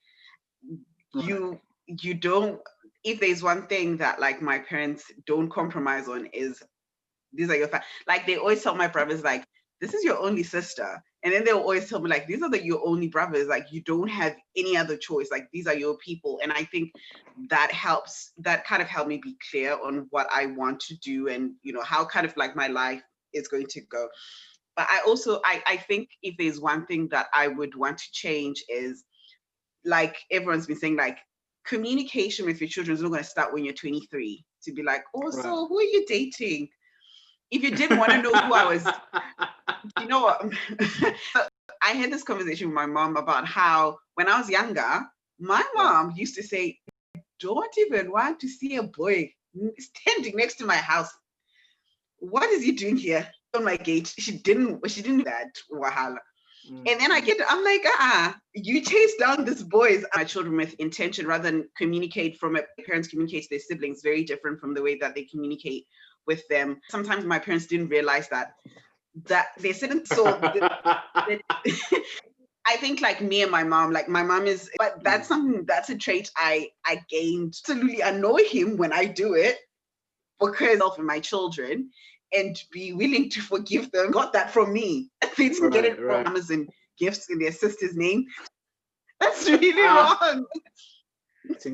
Right. You don't, if there's one thing that like my parents don't compromise on, is these are your like they always tell my brothers, like, this is your only sister, and then they'll always tell me, like, these are your only brothers, like you don't have any other choice, like these are your people. And I think that kind of helped me be clear on what I want to do, and how kind of like my life is going to go. But I also I think if there's one thing that I would want to change is, like everyone's been saying, like communication with your children is not going to start when you're 23 to be like, oh, right. So who are you dating? If you didn't want to know who I was, you know what? I had this conversation with my mom about how when I was younger, my mom used to say, don't even want to see a boy standing next to my house. What is he doing here on my gate? She didn't do that, wahala. And then I'm like, you chase down these boys, my children, with intention rather than communicate from a parents communicate to their siblings, very different from the way that they communicate with them. Sometimes my parents didn't realize that they didn't. So I think like me and my mom, like my mom is, but that's a trait I gained. Absolutely annoy him when I do it because of my children, and be willing to forgive them. Got that from me. They didn't get it from Amazon gifts in their sister's name. That's really wrong.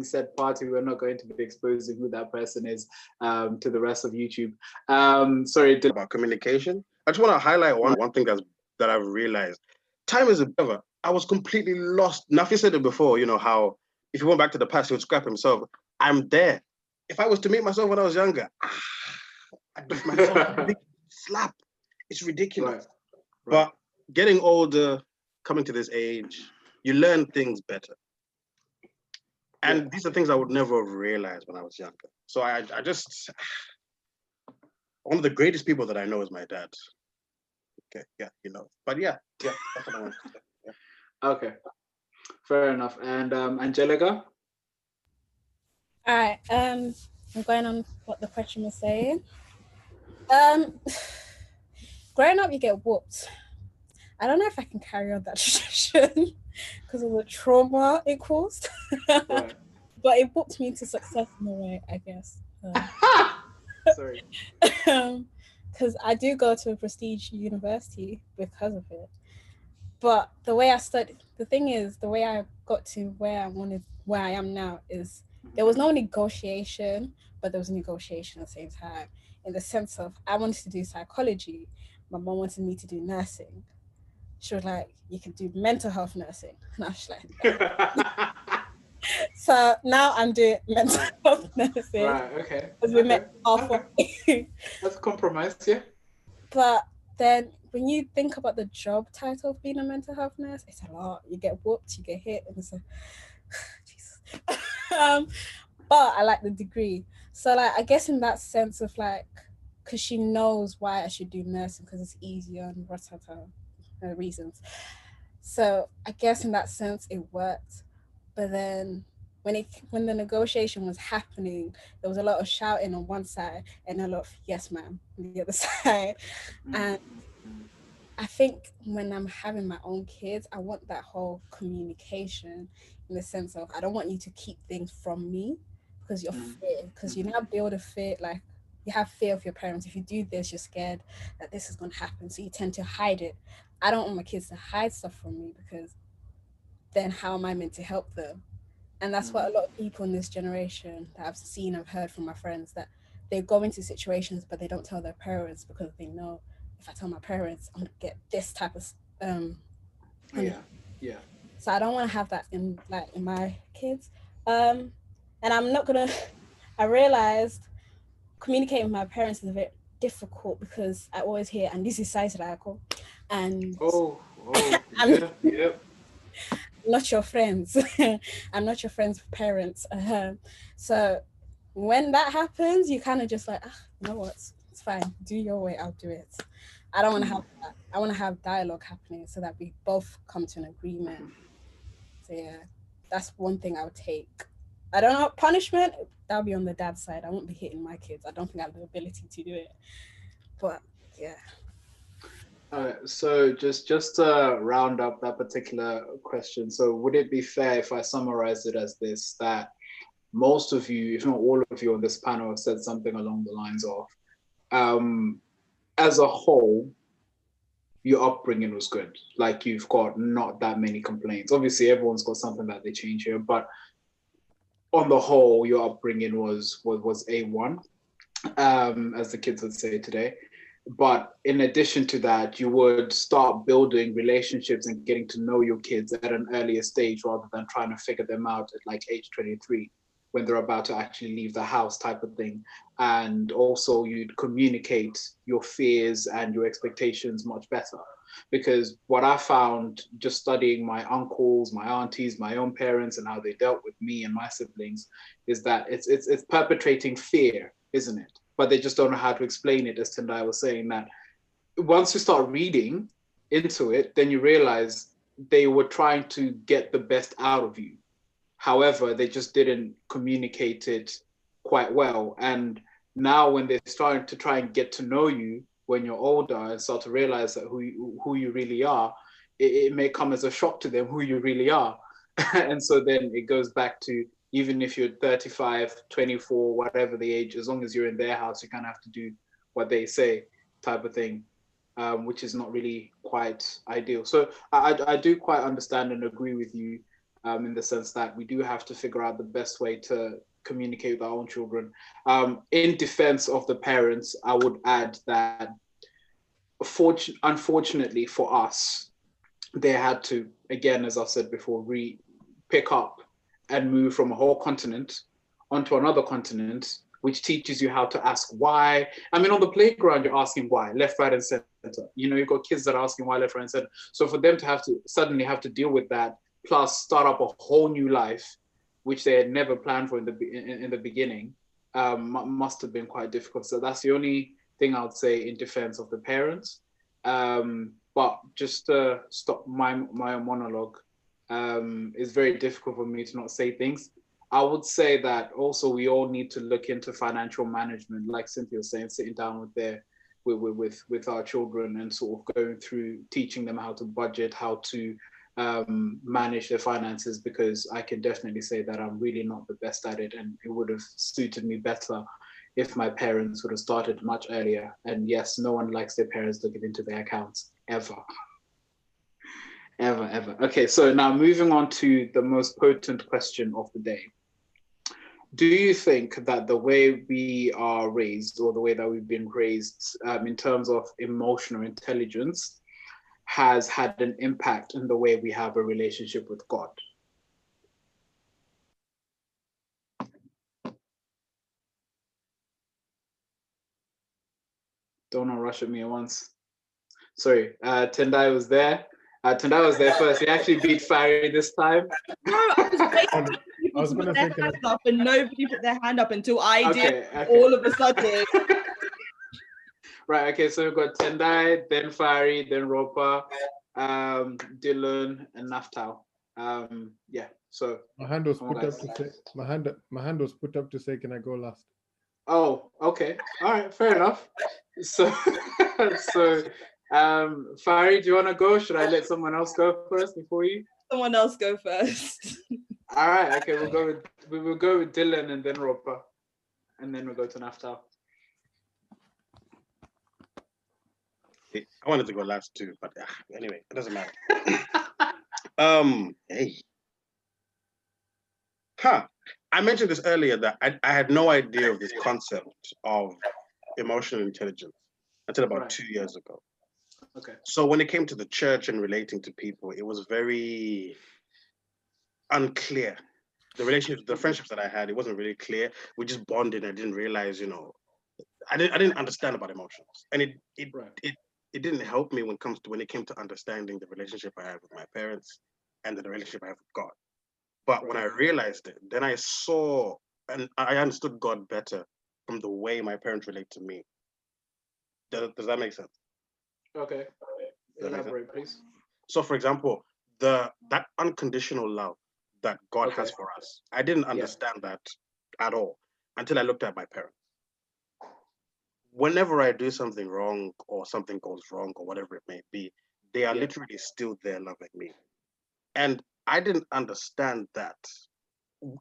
Said party, we're not going to be exposing who that person is to the rest of YouTube. Sorry. About communication, I just want to highlight one thing that I've realized. Time is a giver. I was completely lost. Nafi said it before, how if he went back to the past, he would scrap himself. I'm there. If I was to meet myself when I was younger, I'd give myself a big slap. It's ridiculous. Right. But getting older, coming to this age, you learn things better. And these are things I would never have realized when I was younger. So I just, one of the greatest people that I know is my dad. Okay, But that's what I want to say. Yeah. Okay, fair enough. And Angelica? All right, I'm going on what the question was saying. Growing up, you get whooped. I don't know if I can carry on that tradition because of the trauma it caused. Right. But it whooped me to success in a way, I guess. Sorry. Because I do go to a prestige university because of it. But the way I studied, the thing is, the way I got to where I am now is there was no negotiation, but there was negotiation at the same time, in the sense of I wanted to do psychology. My mom wanted me to do nursing. She was like, you can do mental health nursing. And I was like, so now I'm doing mental health nursing. Right, okay. Because we met halfway. That's a compromise, yeah. But then when you think about the job title of being a mental health nurse, it's a lot. You get whooped, you get hit, and it's like, Jesus. But I like the degree. So like, I guess in that sense of like, because she knows why I should do nursing, because it's easier and reasons. So I guess in that sense it worked. But then when the negotiation was happening, there was a lot of shouting on one side and a lot of yes ma'am on the other side. And I think when I'm having my own kids, I want that whole communication in the sense of I don't want you to keep things from me because you're fear, because you now build a fear, like you have fear of your parents. If you do this, you're scared that this is going to happen. So you tend to hide it. I don't want my kids to hide stuff from me because then how am I meant to help them? And that's what a lot of people in this generation that I've seen, I've heard from my friends, that they go into situations, but they don't tell their parents because they know if I tell my parents, I'm gonna get this type of yeah. So I don't want to have that in my kids. And I'm not gonna. I realized communicating with my parents is a bit difficult because I always hear, and this is size radical, and I'm not your friends. I'm not your friend's parents. So when that happens, you kind of just like, you know what? It's fine. Do your way. I'll do it. I don't want to have that. I want to have dialogue happening so that we both come to an agreement. So yeah, that's one thing I would take. I don't know, punishment, that'll be on the dad's side. I won't be hitting my kids. I don't think I have the ability to do it. But yeah. So just to round up that particular question, so would it be fair if I summarize it as this, that most of you, if not all of you on this panel, have said something along the lines of, as a whole, your upbringing was good. Like you've got not that many complaints. Obviously, everyone's got something that they change here, but on the whole, your upbringing was A1, as the kids would say today. But in addition to that, you would start building relationships and getting to know your kids at an earlier stage rather than trying to figure them out at like age 23 when they're about to actually leave the house type of thing. And also you'd communicate your fears and your expectations much better. Because what I found just studying my uncles, my aunties, my own parents and how they dealt with me and my siblings is that it's perpetrating fear, isn't it? But they just don't know how to explain it, as Tendai was saying, that once you start reading into it, then you realize they were trying to get the best out of you. However, they just didn't communicate it quite well. And now when they're starting to try and get to know you when you're older and start to realize that who you really are, it may come as a shock to them who you really are. And so then it goes back to, even if you're 35, 24, whatever the age, as long as you're in their house, you kind of have to do what they say type of thing, which is not really quite ideal. So I do quite understand and agree with you in the sense that we do have to figure out the best way to communicate with our own children. In defense of the parents, I would add that unfortunately for us, they had to, again, as I've said before, pick up and move from a whole continent onto another continent, which teaches you how to ask why. I mean, on the playground, you're asking why, left, right, and center. You know, you've got kids that are asking why, left, right, and center. So for them to suddenly have to deal with that, plus start up a whole new life, which they had never planned for in the beginning, must have been quite difficult. So that's the only thing I would say in defense of the parents. But just to stop my monologue, it's very difficult for me to not say things. I would say that also we all need to look into financial management, like Cynthia was saying, sitting down with our children and sort of going through, teaching them how to budget, how to manage their finances, because I can definitely say that I'm really not the best at it, and it would have suited me better if my parents would have started much earlier. And yes, no one likes their parents looking into their accounts, ever. Ever. Okay, so now moving on to the most potent question of the day. Do you think that the way we are raised, or the way that we've been raised in terms of emotional intelligence, has had an impact in the way we have a relationship with God? Don't rush at me at once. Sorry, Tendai was there. Tendai was there first. He actually beat Fari this time. No, I was going to put their hand up, and nobody put their hand up until I did. All of a sudden. Right. Okay. So we've got Tendai, then Fari, then Ropa, Dylon, and Naftal. Yeah. So My hand was come on, put up guys. to say my hand was put up to say, can I go last? Oh, okay. All right, fair enough. So, Fari, do you want to go? Should I let someone else go first before you? Someone else go first. All right. Okay, we'll go with Dylon and then Ropa, and then we'll go to Naftal. I wanted to go last too, but anyway, it doesn't matter. Hey. I mentioned this earlier that I had no idea of this concept of emotional intelligence until about 2 years ago. Okay. So when it came to the church and relating to people, it was very unclear. The relationships, the friendships that I had, it wasn't really clear. We just bonded. I didn't realize, I didn't understand about emotions, and it didn't help me when it came to understanding the relationship I have with my parents and the relationship I have with God. But when I realized it, then I saw and I understood God better from the way my parents relate to me. Does that make sense? Okay. Elaborate, please. So, for example, that unconditional love that God has for us, I didn't understand that at all until I looked at my parents. Whenever I do something wrong or something goes wrong or whatever it may be, they are literally still there loving me. And I didn't understand that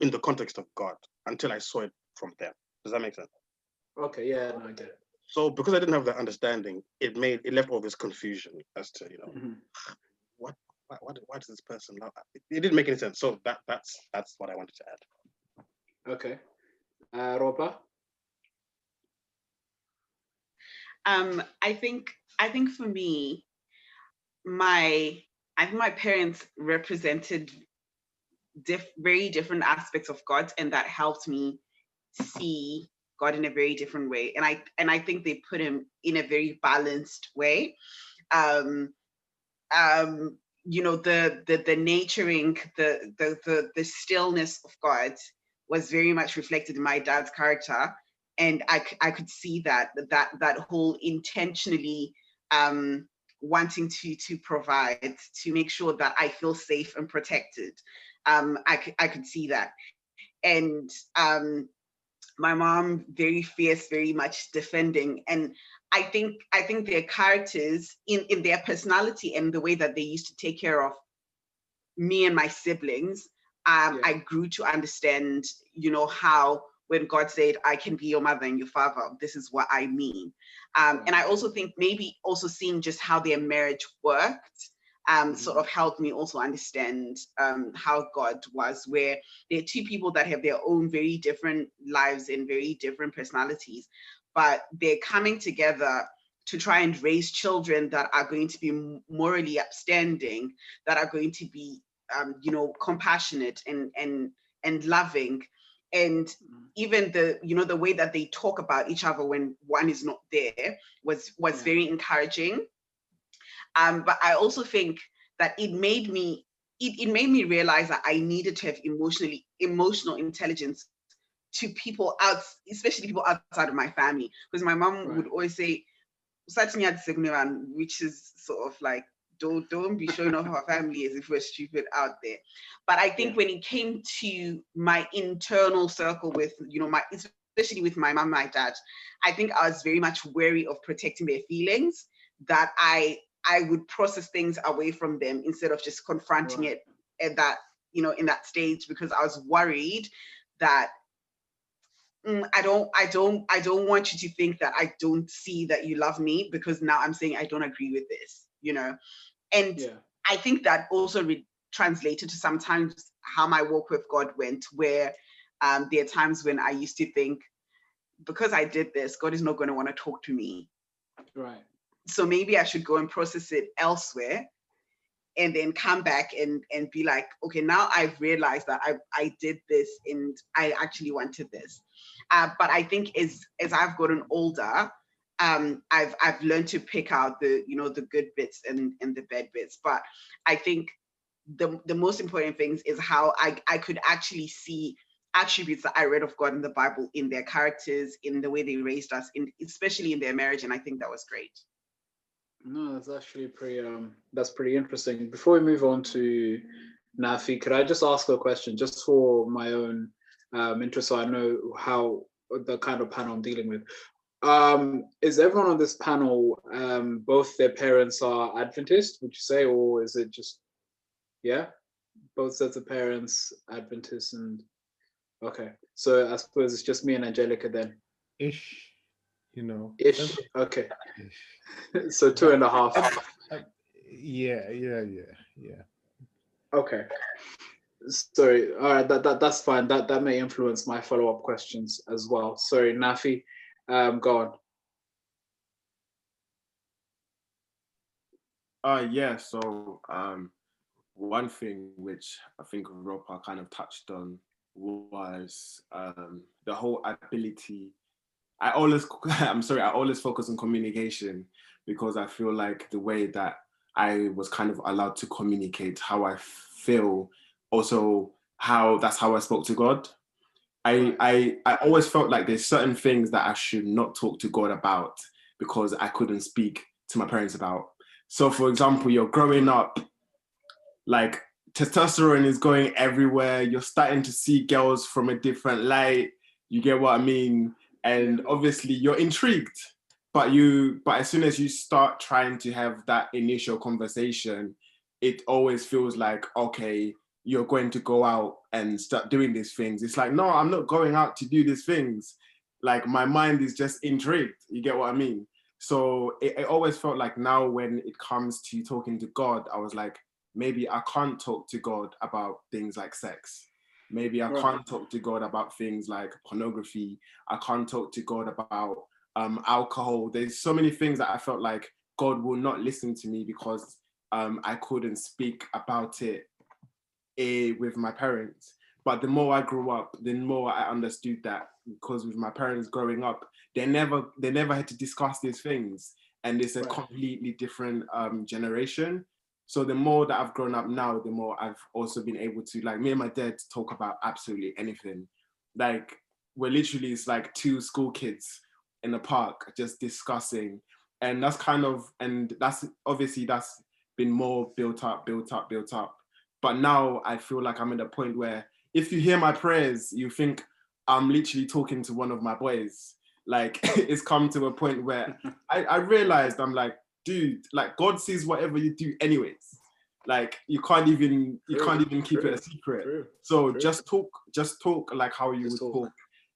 in the context of God until I saw it from them. Does that make sense? Okay, yeah, no, I get it. So because I didn't have that understanding, it left all this confusion as to, why does this person love? It didn't make any sense. So that's what I wanted to add. Okay. Ropa? I think for me, my parents represented very different aspects of God, and that helped me see God in a very different way. And I think they put him in a very balanced way. The nurturing, the stillness of God was very much reflected in my dad's character, and I could see that whole intentionally wanting to provide, to make sure that I feel safe and protected. I could see that, and my mom very fierce, very much defending. And I think their characters in their personality and the way that they used to take care of me and my siblings, I grew to understand, how when God said, I can be your mother and your father, this is what I mean. And I also think maybe also seeing just how their marriage worked, sort of helped me also understand how God was, where there are two people that have their own very different lives and very different personalities, but they're coming together to try and raise children that are going to be morally upstanding, that are going to be, compassionate and loving. And even the way that they talk about each other when one is not there was very encouraging. But I also think that it made me realize that I needed to have emotional intelligence to people out, especially people outside of my family, because my mom would always say, which is sort of like, don't be showing off our family as if we're stupid out there. But I think when it came to my internal circle with, especially with my mom, my dad, I think I was very much wary of protecting their feelings, that I would process things away from them instead of just confronting it at that, in that stage, because I was worried that I don't want you to think that I don't see that you love me, because now I'm saying I don't agree with this, And I think that also translated to sometimes how my walk with God went, where there are times when I used to think, because I did this, God is not going to want to talk to me. Right. So maybe I should go and process it elsewhere, and then come back and be like, okay, now I've realized that I did this and I actually wanted this. But I think as I've gotten older, I've learned to pick out the good bits and the bad bits. But I think the most important things is how I could actually see attributes that I read of God in the Bible, in their characters, in the way they raised us, especially in their marriage. And I think that was great. No, that's actually pretty interesting. Before we move on to Nafi, could I just ask a question just for my own interest, so I know how the kind of panel I'm dealing with? Is everyone on this panel, both their parents are Adventist, would you say, or is it just, yeah, both sets of parents Adventist? And okay, so I suppose it's just me and Angelica then. Ish, you know. Ish. Okay. Ish. So 2.5. Yeah. Okay. Sorry. All right. That's fine. That may influence my follow-up questions as well. Sorry, Nafi. Go on. Yeah. So one thing which I think Ropa kind of touched on was the whole ability. I always focus on communication, because I feel like the way that I was kind of allowed to communicate how I feel, also that's how I spoke to God. I always felt like there's certain things that I should not talk to God about because I couldn't speak to my parents about. So for example, you're growing up, like testosterone is going everywhere. You're starting to see girls from a different light. You get what I mean? And obviously you're intrigued, but as soon as you start trying to have that initial conversation, it always feels like, okay, you're going to go out and start doing these things. It's like, no, I'm not going out to do these things. Like my mind is just intrigued. You get what I mean? So it always felt like now when it comes to talking to God, I was like, maybe I can't talk to God about things like sex. Maybe I can't talk to God about things like pornography. I can't talk to God about alcohol. There's so many things that I felt like God will not listen to me because I couldn't speak about it with my parents. But the more I grew up, the more I understood that, because with my parents growing up, they never had to discuss these things, and it's a completely different generation. So the more that I've grown up now, the more I've also been able to, like, me and my dad talk about absolutely anything. Like, it's like two school kids in a park just discussing. And that's been more built up. But now I feel like I'm at a point where if you hear my prayers, you think I'm literally talking to one of my boys. Like, it's come to a point where I realized, I'm like, dude, like God sees whatever you do anyways. Like you can't even keep it a secret. Just talk like how you would talk.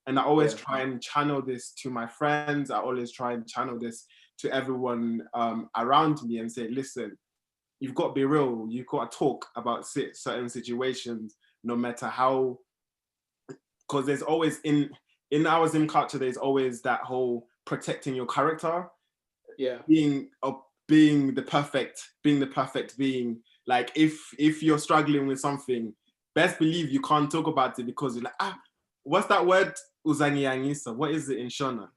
And I always try and channel this to my friends. I always try and channel this to everyone around me and say, listen, you've got to be real. You've got to talk about certain situations, no matter how, because there's always in our Zim culture, there's always that whole protecting your character. Yeah. Being the perfect being. Like if you're struggling with something, best believe you can't talk about it because you're like, what's that word? Uzanyangisa. What is it in Shona?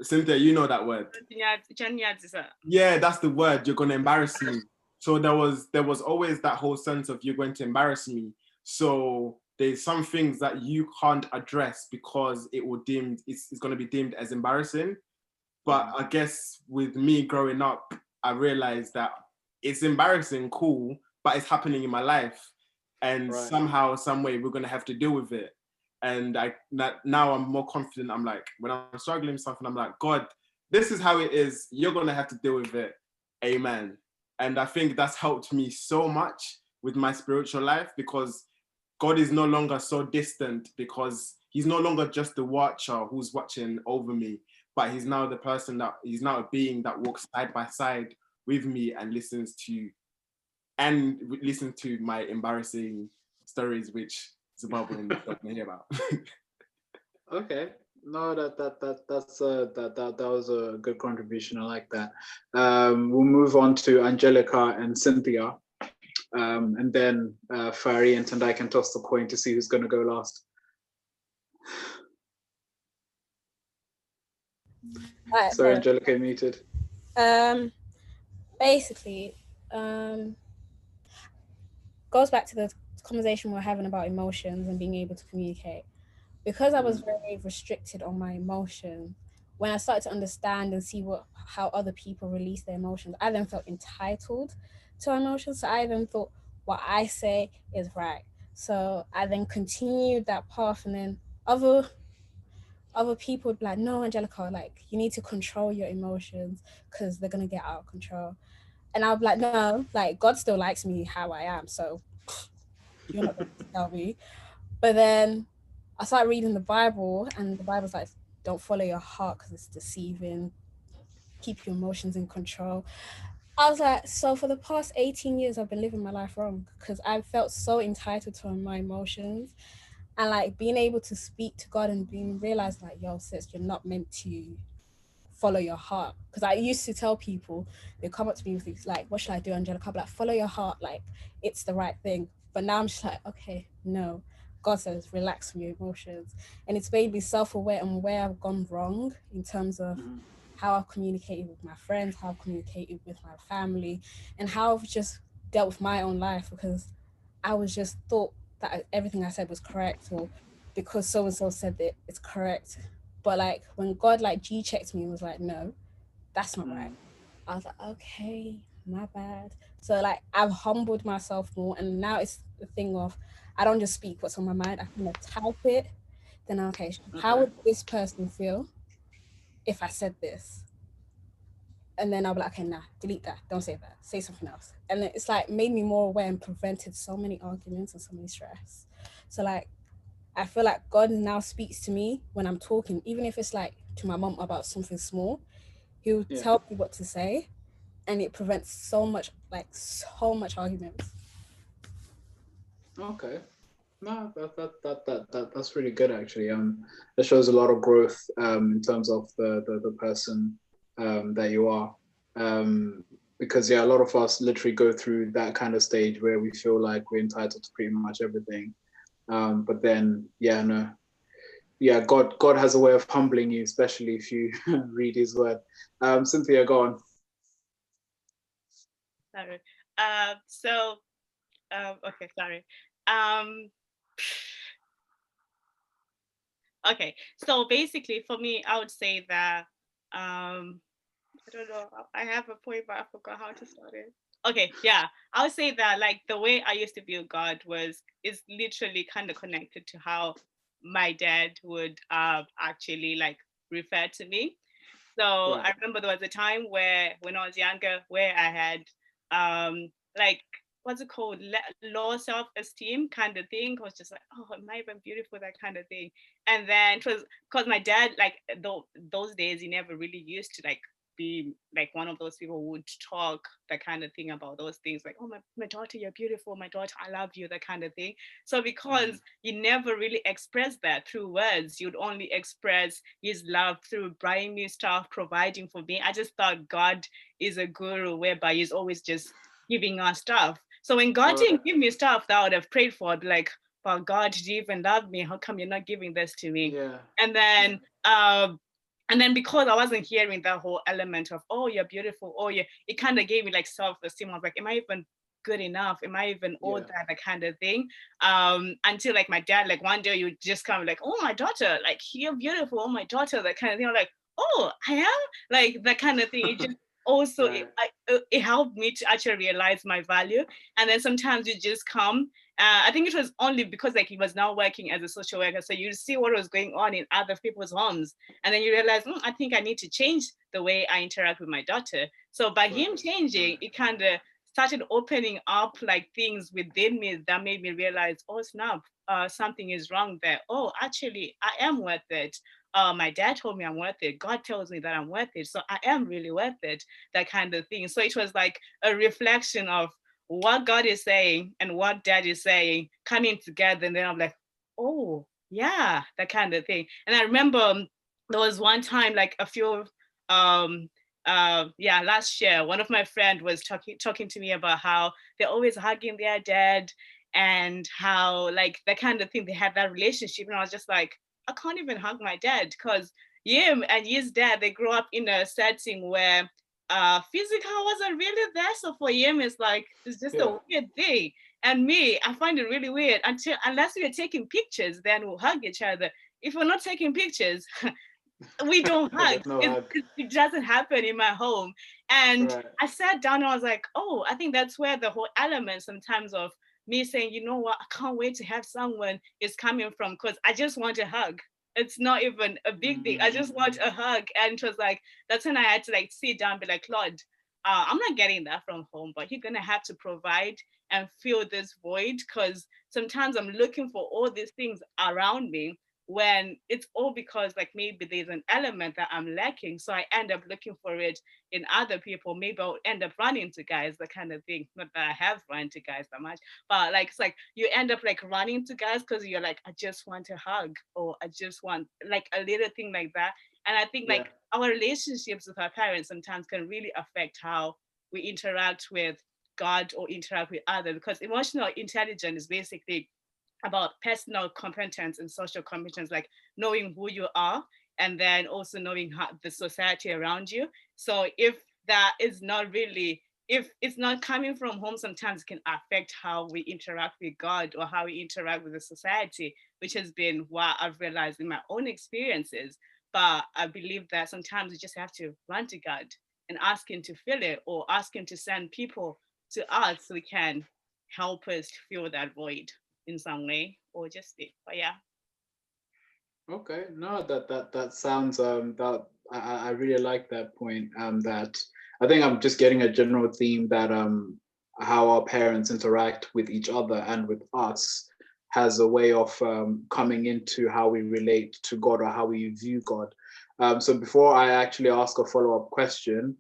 Cynthia, you know that word. Yeah, that's the word. You're gonna embarrass me. So there was always that whole sense of you're going to embarrass me. So there's some things that you can't address because it's going to be deemed as embarrassing. But I guess with me growing up, I realized that it's embarrassing, cool, but it's happening in my life. And somehow, some way, we're going to have to deal with it. And now I'm more confident. I'm like, when I'm struggling with something, I'm like, God, this is how it is. You're going to have to deal with it. Amen. And I think that's helped me so much with my spiritual life, because God is no longer so distant, because he's no longer just the watcher who's watching over me, but he's now a being that walks side by side with me and listens to my embarrassing stories, which Zimbabwean don't hear about. Okay. No, that was a good contribution. I like that. We'll move on to Angelica and Cynthia, and then Fari and Tendai can toss the coin to see who's going to go last. Right, Sorry, Angelica, muted. Basically, goes back to the conversation we're having about emotions and being able to communicate. Because I was very restricted on my emotions, when I started to understand and see how other people release their emotions, I then felt entitled to emotions. So I then thought what I say is right. So I then continued that path, and then other people would be like, no, Angelica, like you need to control your emotions because they're gonna get out of control. And I'll be like, no, like God still likes me how I am, so you're not going to tell me. But then I started reading the Bible, and the Bible's like, don't follow your heart because it's deceiving. Keep your emotions in control. I was like, so for the past 18 years, I've been living my life wrong because I felt so entitled to my emotions. And like being able to speak to God and being realized like, yo, sis, you're not meant to follow your heart. Because I used to tell people, they come up to me with these like, what should I do, Angelica? I'll be like, follow your heart, like it's the right thing. But now I'm just like, okay, no. God says relax from your emotions. And it's made me self-aware and where I've gone wrong in terms of how I've communicated with my friends, how I've communicated with my family, and how I've just dealt with my own life, because I was just thought that everything I said was correct, or because so-and-so said that it's correct. But like when God like G-checked me and was like, no, that's not right. I was like, okay, my bad. So like I've humbled myself more, and now it's the thing of I don't just speak what's on my mind. I kind of type it. Then okay, how would this person feel if I said this? And then I'll be like, okay, nah, delete that. Don't say that. Say something else. And then it's like made me more aware and prevented so many arguments and so many stress. So like I feel like God now speaks to me when I'm talking, even if it's like to my mom about something small. He'll tell me what to say, and it prevents so much arguments. Okay. No, that's really good actually. That shows a lot of growth in terms of the person that you are. Because a lot of us literally go through that kind of stage where we feel like we're entitled to pretty much everything. But then God has a way of humbling you, especially if you read his word. Cynthia, go on. Sorry. Okay, sorry. Okay, so basically for me, I would say that I don't know, I have a point, but I forgot how to start it. Okay, yeah, I would say that like the way I used to view God is literally kind of connected to how my dad would actually like refer to me. So I remember there was a time where when I was younger where I had like what's it called, low self-esteem kind of thing. I was just like, oh, am I even beautiful, that kind of thing. And then it was because my dad, like those days, he never really used to like be like one of those people who would talk that kind of thing about those things, like, oh, my daughter, you're beautiful, my daughter, I love you, that kind of thing. So because you never really expressed that through words, you'd only express his love through buying me stuff, providing for me. I just thought God is a guru whereby he's always just giving us stuff. So when God didn't give me stuff that I would have prayed for, I'd be like, well, God, do you even love me? How come you're not giving this to me? And then because I wasn't hearing that whole element of, oh, you're beautiful, oh, yeah, it kind of gave me like self-esteem. I was like, am I even good enough? Am I even all that kind of thing? Until like my dad, like one day you just come like, oh, my daughter, like you're beautiful, oh, my daughter, that kind of thing. I'm like, oh, I am, like that kind of thing. It just also it helped me to actually realize my value. And then sometimes you just come. I think it was only because like he was now working as a social worker, so you see what was going on in other people's homes, and then you realize, I think I need to change the way I interact with my daughter. So by him changing, it kind of started opening up like things within me that made me realize, oh snap, something is wrong there. Oh, actually, I am worth it. My dad told me I'm worth it. God tells me that I'm worth it. So I am really worth it, that kind of thing. So it was like a reflection of what God is saying and what dad is saying coming together. And then I'm like, oh, yeah, that kind of thing. And I remember there was one time, like a few, last year, one of my friends was talking to me about how they're always hugging their dad and how like that kind of thing, they had that relationship. And I was just like, I can't even hug my dad because him and his dad, they grew up in a setting where physical wasn't really there. So for him, it's like, it's just a weird thing. And me, I find it really weird unless we're taking pictures, then we'll hug each other. If we're not taking pictures, We don't hug. No hug. It doesn't happen in my home. And Right. I sat down and I was like, oh, I think that's where the whole element sometimes of me saying, you know what, I can't wait to have someone is coming from, because I just want a hug. It's not even a big thing. I just want a hug. And it was like, that's when I had to like sit down and be like, Lord, I'm not getting that from home, but you're going to have to provide and fill this void, because sometimes I'm looking for all these things around me when it's all because like maybe there's an element that I'm lacking. So I end up looking for it in other people. Maybe I'll end up running to guys, that kind of thing. Not that I have run to guys that much, but like it's like you end up like running to guys because you're like, I just want a hug, or I just want like a little thing like that. And I think like our relationships with our parents sometimes can really affect how we interact with God or interact with others, because emotional intelligence is basically about personal competence and social competence, like knowing who you are and then also knowing how the society around you. So if that is not really, if it's not coming from home, sometimes it can affect how we interact with God or how we interact with the society, which has been what I've realized in my own experiences. But I believe that sometimes we just have to run to God and ask Him to fill it, or ask Him to send people to us so we can help us fill that void in some way, or just it. But yeah. Okay, no, that sounds that I really like that point. That I think I'm just getting a general theme that how our parents interact with each other and with us has a way of coming into how we relate to God or how we view God. So before I actually ask a follow-up question,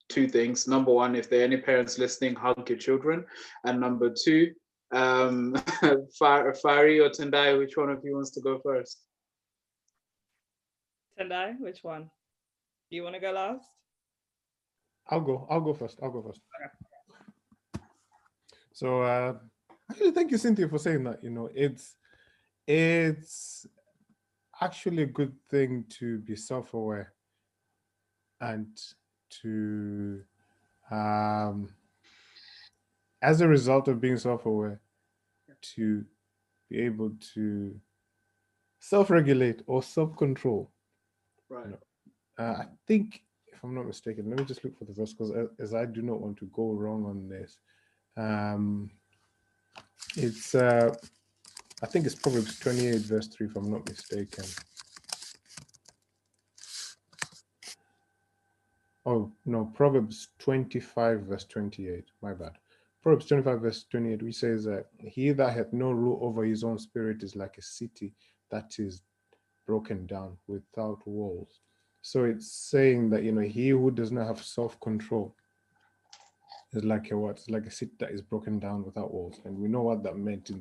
two things. Number one, if there are any parents listening, hug your children, and number two, Fari or Tendai, which one of you wants to go first? Tendai, which one? Do you want to go last? I'll go first. Okay. So actually, thank you, Cynthia, for saying that. You know, it's actually a good thing to be self-aware and to as a result of being self-aware, to be able to self-regulate or self-control. Right. You know, I think, if I'm not mistaken, let me just look for the verse, because as I do not want to go wrong on this. It's I think it's Proverbs 28 verse 3, if I'm not mistaken. Oh no, Proverbs 25 verse 28. My bad. Proverbs 25 verse 28, which says that he that hath no rule over his own spirit is like a city that is broken down without walls. So it's saying that, you know, he who does not have self-control is like a what? It's like a city that is broken down without walls. And we know what that meant in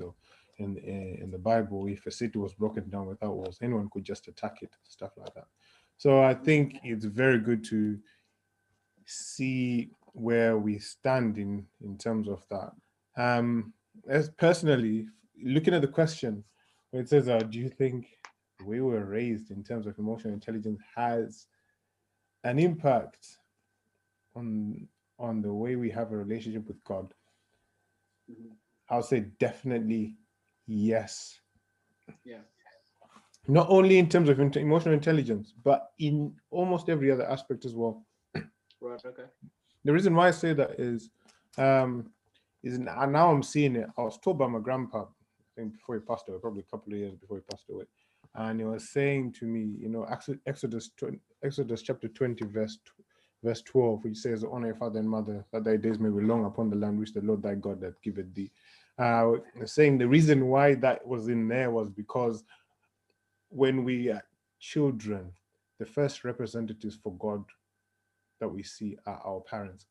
the Bible. If a city was broken down without walls, anyone could just attack it, stuff like that. So I think it's very good to see where we stand in terms of that. As personally, looking at the question, where it says, do you think we were raised in terms of emotional intelligence has an impact on the way we have a relationship with God? I'll say definitely yes. Yeah. Not only in terms of emotional intelligence, but in almost every other aspect as well. Right. Okay. The reason why I say that is now I'm seeing it. I was told by my grandpa, I think before he passed away, probably a couple of years before he passed away, and he was saying to me, you know, Exodus chapter 20 verse 12, which says, honor your father and mother, that thy days may be long upon the land which the Lord thy God hath given thee. Saying the reason why that was in there was because when we are children, the first representatives for God that we see are our parents.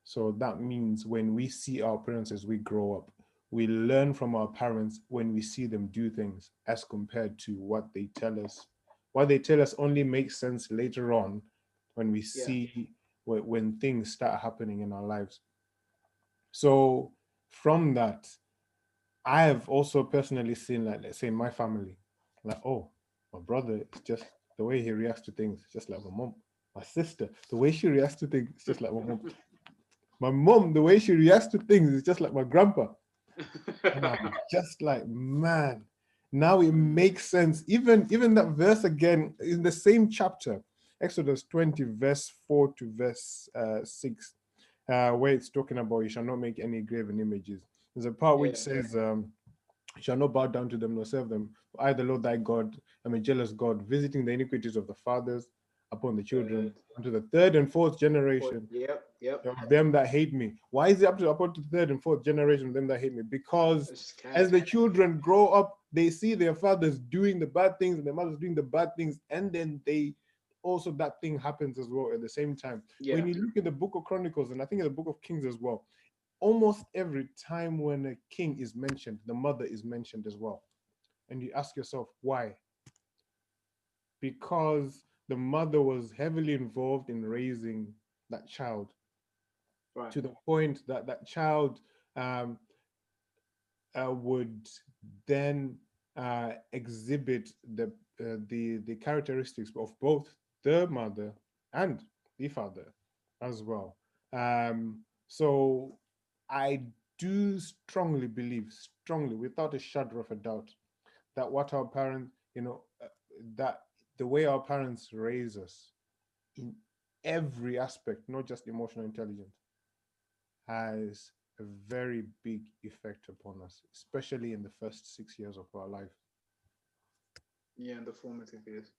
So that means when we see our parents as we grow up, we learn from our parents when we see them do things, as compared to what they tell us. What they tell us only makes sense later on when we see when things start happening in our lives. So from that, I have also personally seen, like, let's say in my family, like, oh, my brother, it's just the way he reacts to things, just like my mom. My sister, the way she reacts to things, it's just like my mom. My mom, the way she reacts to things is just like my grandpa. And I'm just like, man. Now it makes sense. Even that verse again in the same chapter, Exodus 20, verse 4 to verse 6, where it's talking about you shall not make any graven images. There's a part which says, you shall not bow down to them nor serve them. I, the Lord thy God, am a jealous God, visiting the iniquities of the fathers upon the children, unto the third and fourth generation of them that hate me. Why is it upon the third and fourth generation of them that hate me? Because as the children grow up, they see their fathers doing the bad things and their mothers doing the bad things, and then they also, that thing happens as well at the same time. When you look at the book of Chronicles, and I think in the book of Kings as well, almost every time when a king is mentioned, the mother is mentioned as well. And you ask yourself, why? Because the mother was heavily involved in raising that child, to the point that that child would then exhibit the characteristics of both the mother and the father as well. So I do strongly believe, without a shadow of a doubt, that what our parents, that the way our parents raise us in every aspect, not just emotional intelligence, has a very big effect upon us, especially in the first 6 years of our life. Yeah, in the formative years.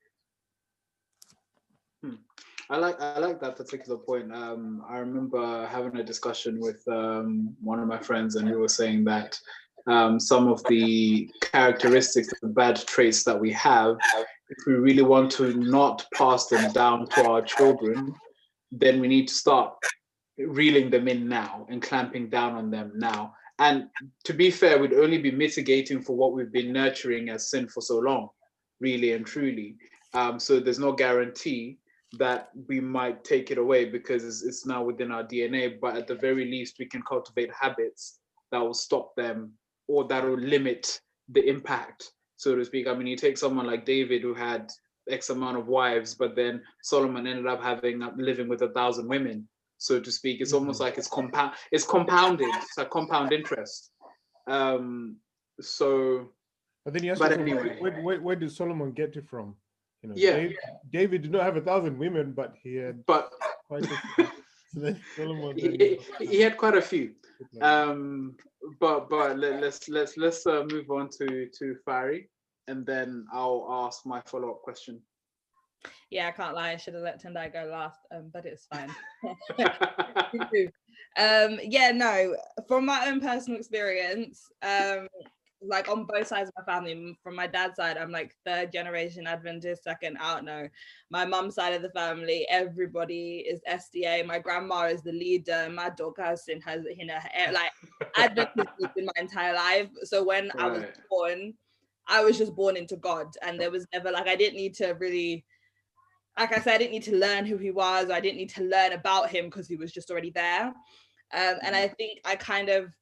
I like that particular point. I remember having a discussion with one of my friends, and we were saying that some of the characteristics, the bad traits that we have, if we really want to not pass them down to our children, then we need to start reeling them in now and clamping down on them now. And to be fair, we'd only be mitigating for what we've been nurturing as sin for so long, really and truly. So there's no guarantee that we might take it away because it's now within our DNA, but at the very least, we can cultivate habits that will stop them or that will limit the impact, so to speak. I mean, you take someone like David who had X amount of wives, but then Solomon ended up living with 1,000 women, so to speak. It's almost like it's compounded. It's a compound interest. So, but then you ask but yourself, anyway, where did Solomon get it from? David did not have 1,000 women, but he had quite a few. So then Solomon he had quite a few. But let's move on to Fari, and then I'll ask my follow-up question. Yeah, I can't lie. I should have let Tendai go last, but it's fine. No, from my own personal experience, like on both sides of my family, from my dad's side, I'm like 3rd generation Adventist. Second, I don't know. My mum's side of the family, everybody is SDA. My grandma is the leader. My dog has like Adventist in my entire life. So when I was born, I was just born into God, and there was never I didn't need to really, like I said, I didn't need to learn who he was. I didn't need to learn about him because he was just already there. And I think I kind of,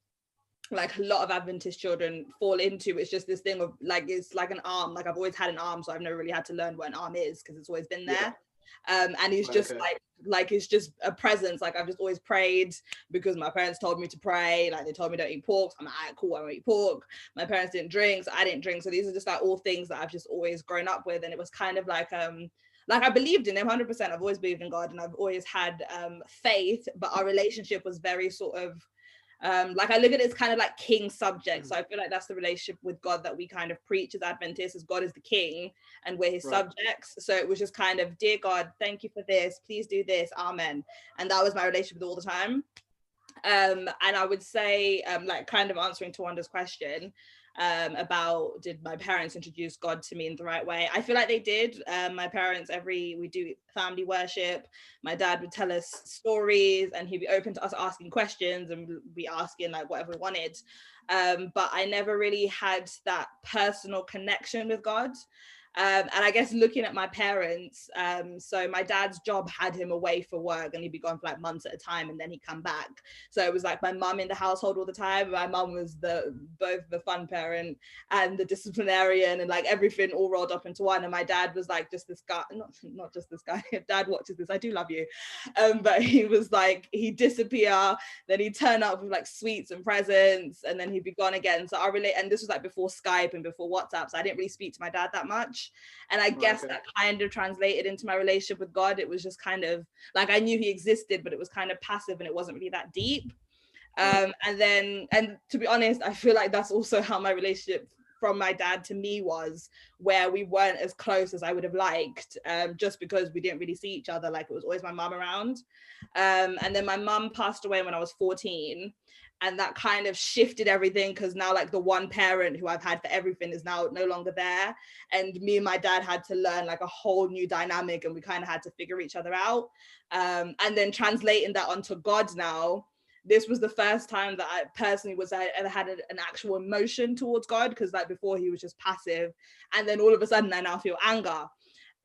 like a lot of Adventist children fall into, it's just this thing of it's like an arm. Like I've always had an arm, so I've never really had to learn what an arm is because it's always been there. And it's just like it's just a presence. Like I've just always prayed because my parents told me to pray. Like they told me don't eat pork. So I'm like, all right, cool, I won't eat pork. My parents didn't drink, so I didn't drink. So these are just like all things that I've just always grown up with. And it was kind of like I believed in him 100%. I've always believed in God, and I've always had faith, but our relationship was very sort of I look at it as kind of like king subject. So I feel like that's the relationship with God that we kind of preach as Adventists, as God is the king and we're his subjects. So it was just kind of, dear God, thank you for this, please do this, amen. And that was my relationship with all the time. And I would say, kind of answering Tawanda's question about did my parents introduce God to me in the right way? I feel like they did. My parents, we do family worship. My dad would tell us stories, and he'd be open to us asking questions, and we'd be asking like whatever we wanted. But I never really had that personal connection with God. And I guess looking at my parents, so my dad's job had him away for work and he'd be gone for like months at a time and then he'd come back. So it was like my mum in the household all the time. My mum was both the fun parent and the disciplinarian and like everything all rolled up into one. And my dad was like just this guy, not just this guy, if dad watches this, I do love you. But he was like, he'd disappear, then he'd turn up with like sweets and presents and then he'd be gone again. So I relate, and this was like before Skype and before WhatsApp, so I didn't really speak to my dad that much. And I guess that kind of translated into my relationship with God. It was just kind of like, I knew he existed, but it was kind of passive and it wasn't really that deep. And to be honest, I feel like that's also how my relationship from my dad to me was, where we weren't as close as I would have liked, just because we didn't really see each other. Like it was always my mum around. And then my mum passed away when I was 14. And that kind of shifted everything, because now like the one parent who I've had for everything is now no longer there. And me and my dad had to learn like a whole new dynamic, and we kind of had to figure each other out. And then translating that onto God now, this was the first time that I personally ever had an actual emotion towards God, because like before he was just passive. And then all of a sudden I now feel anger.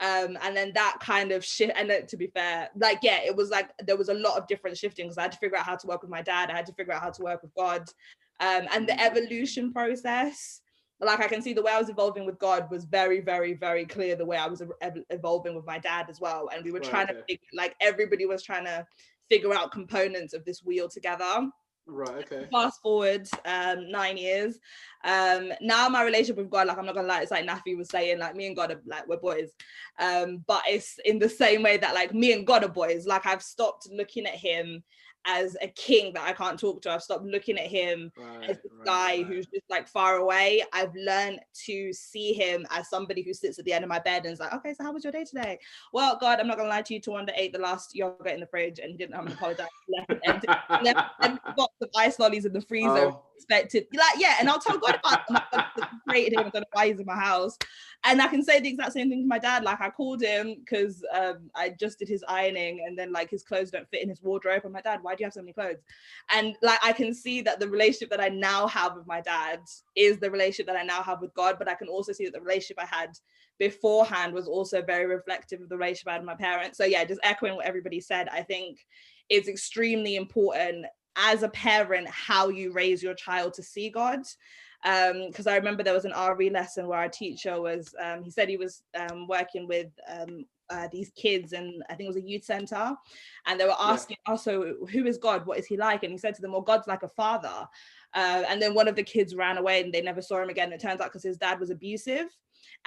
And then that kind of shift, and then, to be fair, like, yeah, it was like there was a lot of different shifting, because I had to figure out how to work with my dad, I had to figure out how to work with God, and the evolution process, like I can see the way I was evolving with God was very, very, very clear the way I was evolving with my dad as well. And we were trying to figure, like everybody was trying to figure out components of this wheel together. Right, okay. Fast forward 9 years. Now my relationship with God, like I'm not gonna lie, it's like Nafi was saying, like me and God are like, we're boys. But it's in the same way that like me and God are boys. Like I've stopped looking at him as a king that I can't talk to. I've stopped looking at him as this guy who's just like far away. I've learned to see him as somebody who sits at the end of my bed and is like, okay, so how was your day today? Well, God, I'm not gonna lie to you, Tawanda ate the last yogurt in the fridge and he didn't have an apologize. Left a box of ice lollies in the freezer. Expected, like, yeah, and I'll tell God about them. I created him, I don't know why he's in my house. And I can say the exact same thing to my dad. Like I called him because I just did his ironing and then like his clothes don't fit in his wardrobe. And my dad, why do you have so many clothes? And like I can see that the relationship that I now have with my dad is the relationship that I now have with God. But I can also see that the relationship I had beforehand was also very reflective of the relationship I had with my parents. So yeah, just echoing what everybody said, I think it's extremely important as a parent how you raise your child to see God. Because I remember there was an RE lesson where our teacher was, he said he was working with these kids, and I think it was a youth center, and they were asking, so who is God? What is he like? And he said to them, well, God's like a father. And then one of the kids ran away and they never saw him again. It turns out because his dad was abusive.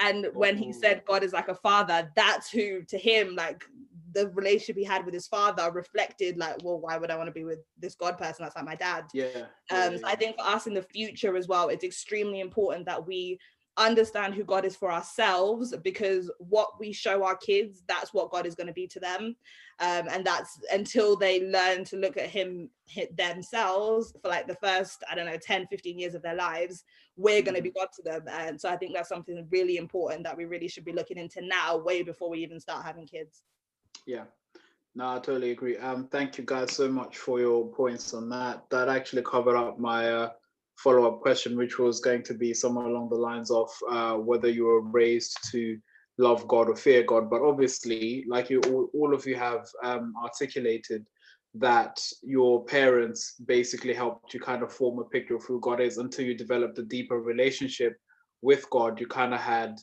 And when he said God is like a father, that's who, to him, like the relationship he had with his father reflected like, well, why would I want to be with this God person? That's like my dad. So I think for us in the future as well, it's extremely important that we understand who God is for ourselves, because what we show our kids, that's what God is going to be to them. And that's until they learn to look at him themselves for like the first, I don't know, 10, 15 years of their lives, we're going to be God to them. And so I think that's something really important that we really should be looking into now, way before we even start having kids. Yeah, no, I totally agree. Thank you guys so much for your points on that. That actually covered up my follow-up question, which was going to be somewhere along the lines of whether you were raised to love God or fear God. But obviously, like you all of you have articulated, that your parents basically helped you kind of form a picture of who God is. Until you developed a deeper relationship with God, you kind of had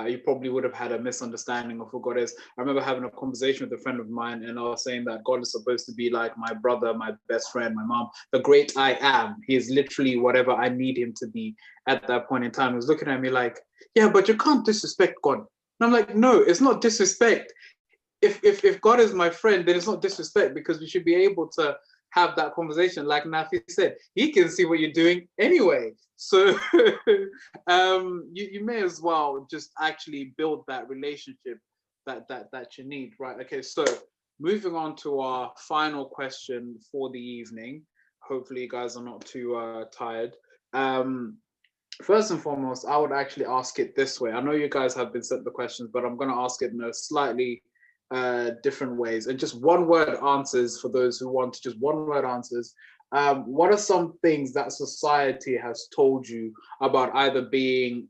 you probably would have had a misunderstanding of who God is. I remember having a conversation with a friend of mine, and I was saying that God is supposed to be like my brother, my best friend, my mom, the great I am. He is literally whatever I need him to be at that point in time. He was looking at me like, yeah, but you can't disrespect God. And I'm like, no, it's not disrespect. If God is my friend, then it's not disrespect, because we should be able to have that conversation. Like Nafi said, he can see what you're doing anyway. So you may as well just actually build that relationship that you need, right? Okay, so moving on to our final question for the evening. Hopefully you guys are not too tired. First and foremost, I would actually ask it this way. I know you guys have been sent the questions, but I'm going to ask it in a slightly different ways, and just one word answers for those who want to, just one word answers. What are some things that society has told you about either being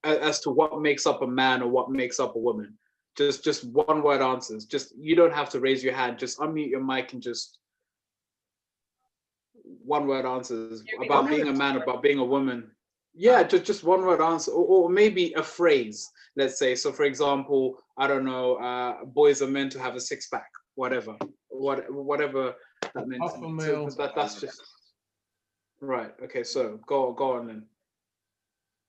as to what makes up a man or what makes up a woman. Just one word answers. Just, you don't have to raise your hand. Just unmute your mic and just one word answers about being a man, about being a woman. Yeah, just one word answer, or maybe a phrase. Let's say, so for example, I don't know, boys are meant to have a six-pack, whatever that meant. Alpha male. So that's just right. Okay, so go on then.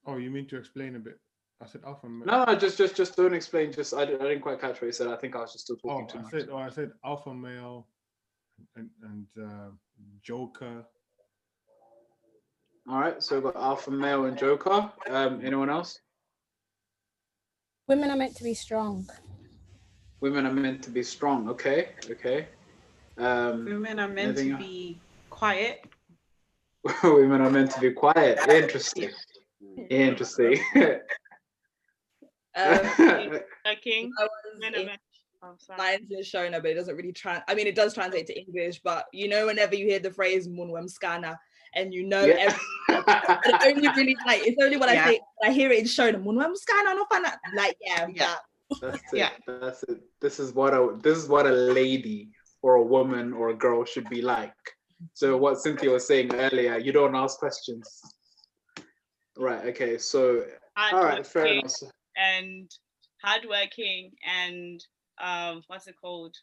Oh, you mean to explain a bit? I said alpha male. No, just don't explain. Just I didn't quite catch what you said. I think I was just still talking too much. I said alpha male and Joker. All right, so we've got alpha male and Joker. Anyone else? Women are meant to be strong. Women are meant to be strong. Okay. Women are meant to be quiet. Women are meant to be quiet. Interesting. Interesting. King. Mine's in Shona, but it doesn't really it does translate to English, but you know, whenever you hear the phrase "munwem scanner," and you know, it's only really it's only when I hear it in Shona, "munwem scanner," no fun. That's it. This is what a lady or a woman or a girl should be like. So what Cynthia was saying earlier, you don't ask questions. Right. Okay. So all right, fair enough. And hardworking and what's it called?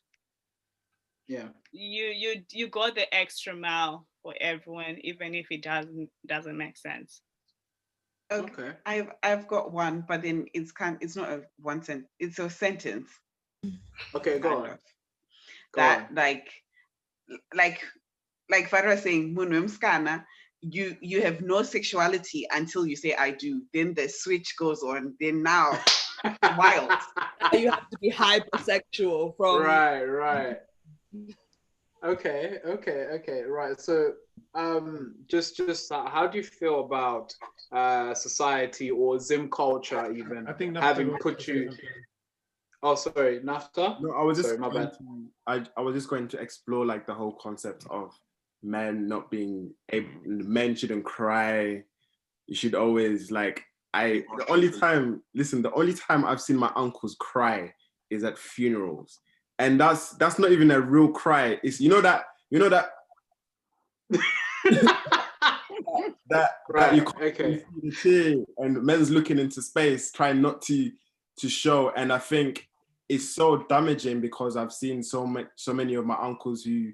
Yeah. You go the extra mile for everyone, even if it doesn't make sense. Okay. I've got one, but then it's not a one sentence. It's a sentence. Okay, go on. Like Fari was saying, Munwem Skana, you have no sexuality until you say I do. Then the switch goes on. Then now wild. Now you have to be hypersexual from right. Okay, right. So just how do you feel about society or Zim culture even I think having put you Oh, sorry, Naftal? No, I was just my bad. I was just going to explore like the whole concept of men not being able, men shouldn't cry. You should always the only time I've seen my uncles cry is at funerals. And that's not even a real cry. It's you know that that you can't see the tear and men's looking into space, trying not to show. And I think it's so damaging because I've seen so many of my uncles who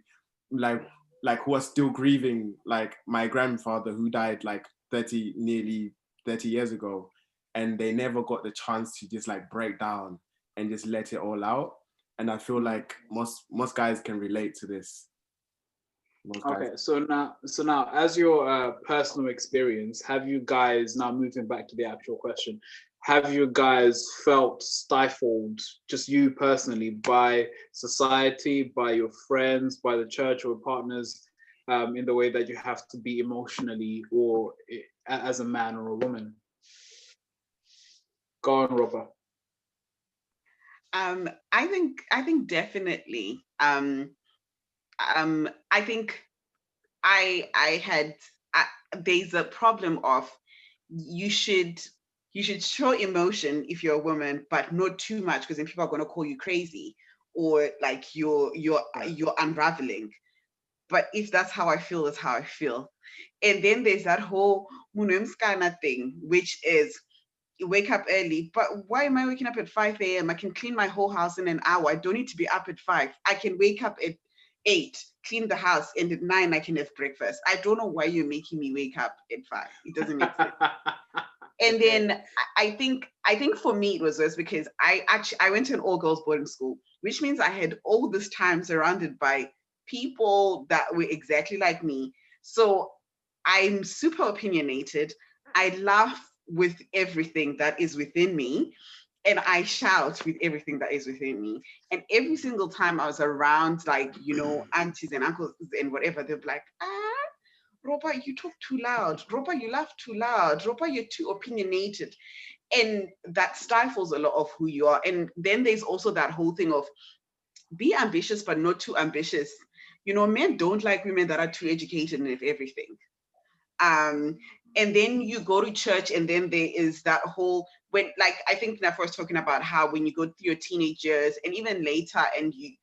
who are still grieving, like my grandfather who died nearly 30 years ago, and they never got the chance to just break down and just let it all out. And I feel like most guys can relate to this. Okay, so now, as your personal experience, have you guys, now moving back to the actual question, have you guys felt stifled, just you personally, by society, by your friends, by the church or partners, in the way that you have to be emotionally or as a man or a woman? Go on, Ropa. I think definitely. I think there's a problem of you should show emotion if you're a woman, but not too much, because then people are going to call you crazy or you're unraveling. But if that's how I feel, that's how I feel. And then there's that whole Munwemskana thing, which is you wake up early. But why am I waking up at 5 a.m.? I can clean my whole house in an hour. I don't need to be up at 5. I can wake up at 8, clean the house, and at 9 I can have breakfast. I don't know why you're making me wake up at 5. It doesn't make sense. And then I think for me it was worse because I went to an all-girls boarding school, which means I had all this time surrounded by people that were exactly like me. So I'm super opinionated. I laugh with everything that is within me, and I shout with everything that is within me. And every single time I was around, aunties and uncles and whatever, they'd be like, Ropa, you talk too loud. Ropa, you laugh too loud. Ropa, you're too opinionated. And that stifles a lot of who you are. And then there's also that whole thing of be ambitious, but not too ambitious. Men don't like women that are too educated and everything. And then you go to church, and then there is that whole, when, like, I think Naftal was talking about how when you go through your teenage years and even later, and you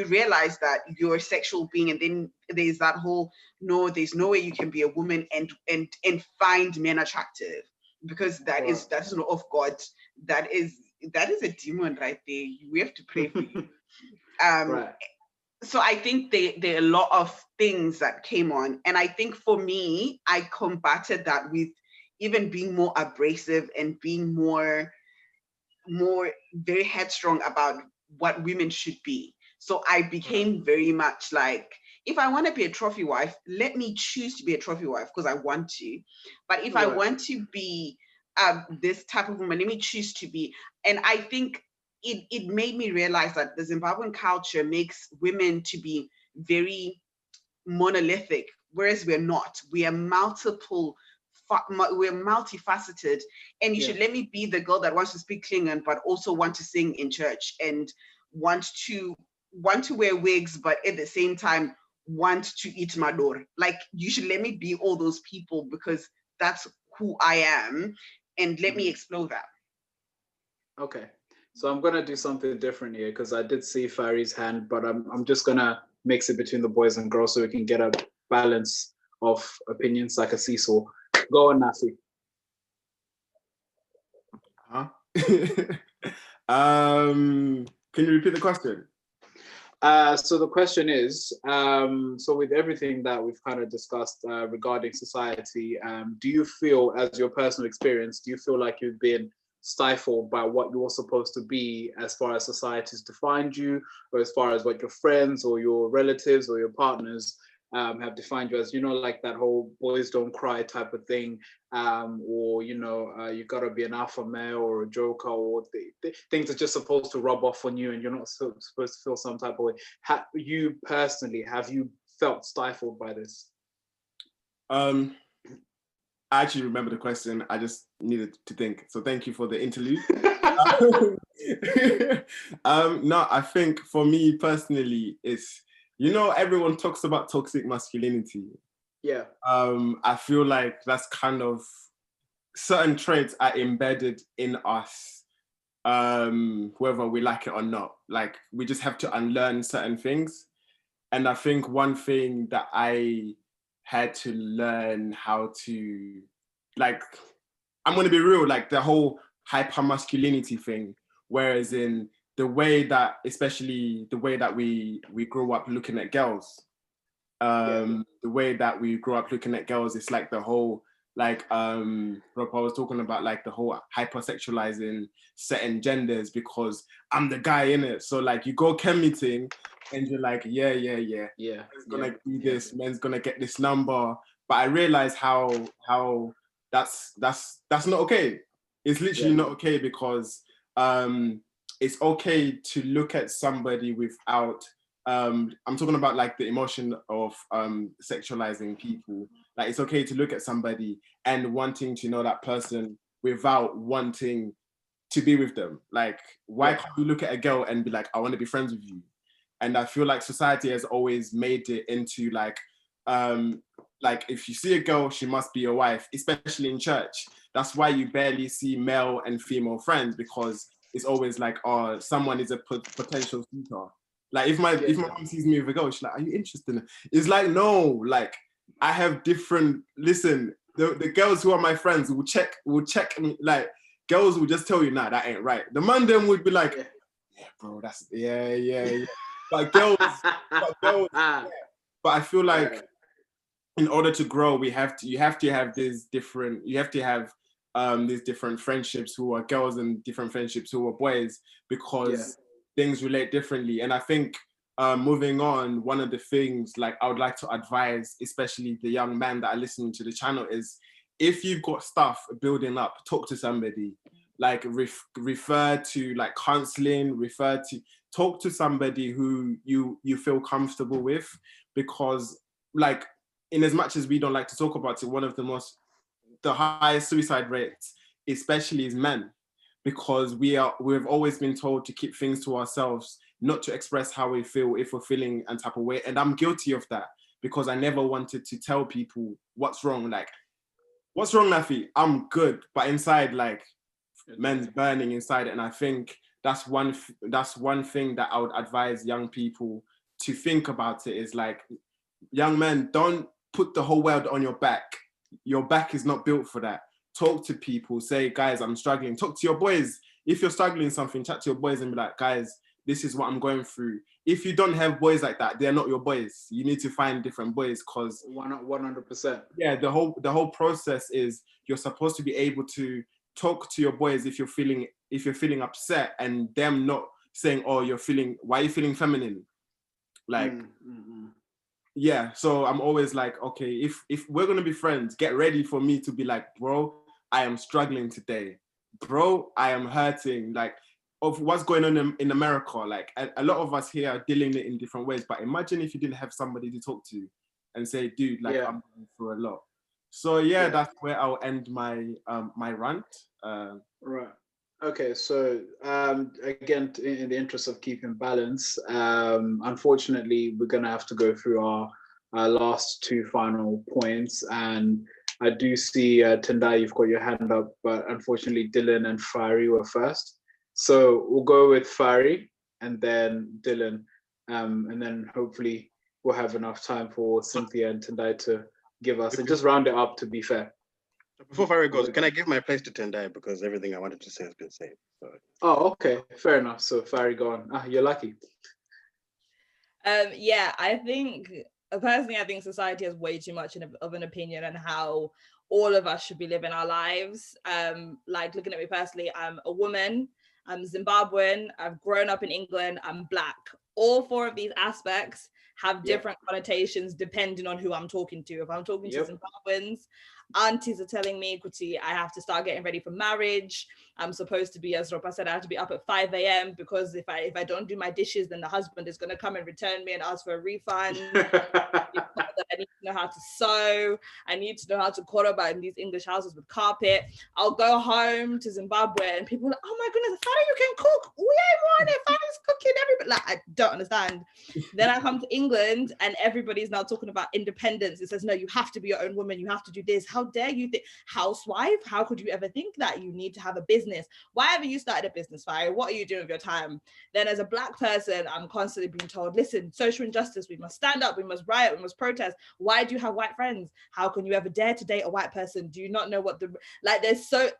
realize that you're a sexual being, and then there's that whole, no, there's no way you can be a woman and find men attractive, because that's not of God. That is a demon right there. We have to pray for you. Right. So I think there are a lot of things that came on. And I think for me, I combated that with even being more abrasive and being more very headstrong about what women should be. So I became very much like, if I want to be a trophy wife, let me choose to be a trophy wife because I want to. But if I want to be this type of woman, let me choose to be. And I think it made me realize that the Zimbabwean culture makes women to be very monolithic, whereas we're not. We are we're multifaceted, and you should let me be the girl that wants to speak Klingon but also want to sing in church, and want to wear wigs but at the same time want to eat mador. Like, you should let me be all those people, because that's who I am, and let me explore that. Okay, so I'm gonna do something different here, because I did see Fari's hand, but I'm just gonna mix it between the boys and girls so we can get a balance of opinions, like a seesaw. Go on, Nafi. Can you repeat the question? So the question is, so with everything that we've kind of discussed regarding society, do you feel, as your personal experience, do you feel like you've been stifled by what you're supposed to be as far as society's defined you, or as far as what your friends or your relatives or your partners have defined you as, like that whole boys don't cry type of thing, or, you gotta be an alpha male or a joker, or things are just supposed to rub off on you and you're not supposed to feel some type of way. You personally, have you felt stifled by this? I actually remember the question. I just needed to think. So thank you for the interlude. No, I think for me personally, it's, everyone talks about toxic masculinity. Yeah. I feel like that's kind of, certain traits are embedded in us, whether we like it or not. Like, we just have to unlearn certain things. And I think one thing that I had to learn how to, like, I'm going to be real, like the whole hyper masculinity thing, whereas in the way that, especially the way that we grew up looking at girls, the way that we grew up looking at girls, it's like the whole, like Ropa was talking about, like the whole hypersexualizing certain genders because I'm the guy in it. So like you go chem meeting and you're like, yeah. Men's gonna do this, men's gonna get this number. But I realize how that's not okay. It's literally not okay, because it's okay to look at somebody without, I'm talking about like the emotion of sexualizing people. Like, it's okay to look at somebody and wanting to know that person without wanting to be with them. Like, why can't you look at a girl and be like, I want to be friends with you? And I feel like society has always made it into like if you see a girl, she must be your wife, especially in church. That's why you barely see male and female friends, because it's always like, oh, someone is a potential suitor. Like, if my mom sees me with a girl, she's like, are you interested in it? It's like, no, like, I have different, listen, the girls who are my friends will check me, like, girls will just tell you, nah, that ain't right. The man then would be like, yeah, bro, that's, yeah. But girls, but I feel like in order to grow, you have to have these different friendships who are girls and different friendships who are boys, because things relate differently. And I think moving on, one of the things like I would like to advise, especially the young man that are listening to the channel, is if you've got stuff building up, talk to somebody. Like refer to like counseling, talk to somebody who you feel comfortable with, because like, in as much as we don't like to talk about it, one of the highest suicide rates, especially, is men, because we've always been told to keep things to ourselves, not to express how we feel if we're feeling a type of way. And I'm guilty of that, because I never wanted to tell people what's wrong. Like, what's wrong, Nafi? I'm good, but inside, like, men's burning inside. And I think that's one thing that I would advise young people to think about. It is like, young men, don't put the whole world on your back. Your back is not built for that. Talk to people, say, guys, I'm struggling. Talk to your boys. If you're struggling something, chat to your boys and be like, guys, this is what I'm going through. If you don't have boys like that, they're not your boys. You need to find different boys, because 100%. Yeah, the whole process is you're supposed to be able to talk to your boys if you're feeling upset, and them not saying, oh, why are you feeling feminine? Like, yeah. So I'm always like, okay, if we're gonna be friends, get ready for me to be like, bro, I am struggling today. Bro, I am hurting. Like, of what's going on in America. Like, a lot of us here are dealing it in different ways. But imagine if you didn't have somebody to talk to and say, dude, like, I'm going through a lot. So yeah, that's where I'll end my my rant. Right. Okay. So again, in the interest of keeping balance, unfortunately, we're gonna have to go through our last two final points, and I do see Tendai, you've got your hand up, but unfortunately, Dylon and Fari were first. So we'll go with Fari and then Dylon, and then hopefully we'll have enough time for Cynthia and Tendai to give us, and just round it up, to be fair. Before Fari goes, can I give my place to Tendai, because everything I wanted to say has been said. So. Oh, okay, fair enough. So Fari, go on. You're lucky. Yeah, I think personally, I think society has way too much of an opinion on how all of us should be living our lives. Like, looking at me personally, I'm a woman, I'm Zimbabwean, I've grown up in England, I'm Black. All four of these aspects have different connotations depending on who I'm talking to. If I'm talking to Zimbabweans, aunties are telling me, Kuti, I have to start getting ready for marriage. I'm supposed to be, as Ropa said, I have to be up at 5 a.m. because if I don't do my dishes, then the husband is going to come and return me and ask for a refund. I need to know how to sew. I need to know how to quarterback in these English houses with carpet. I'll go home to Zimbabwe and people are like, oh my goodness, Fari, you can cook. We ain't want it. Fari's cooking everybody. Like, I don't understand. Then I come to England and everybody's now talking about independence. It says, no, you have to be your own woman. You have to do this. How dare you think? Housewife? How could you ever think that? You need to have a business. Why haven't you started a business, Fari? What are you doing with your time? Then as a Black person, I'm constantly being told, listen, social injustice, we must stand up, we must riot, we must protest. Why do you have white friends? How can you ever dare to date a white person? Do you not know what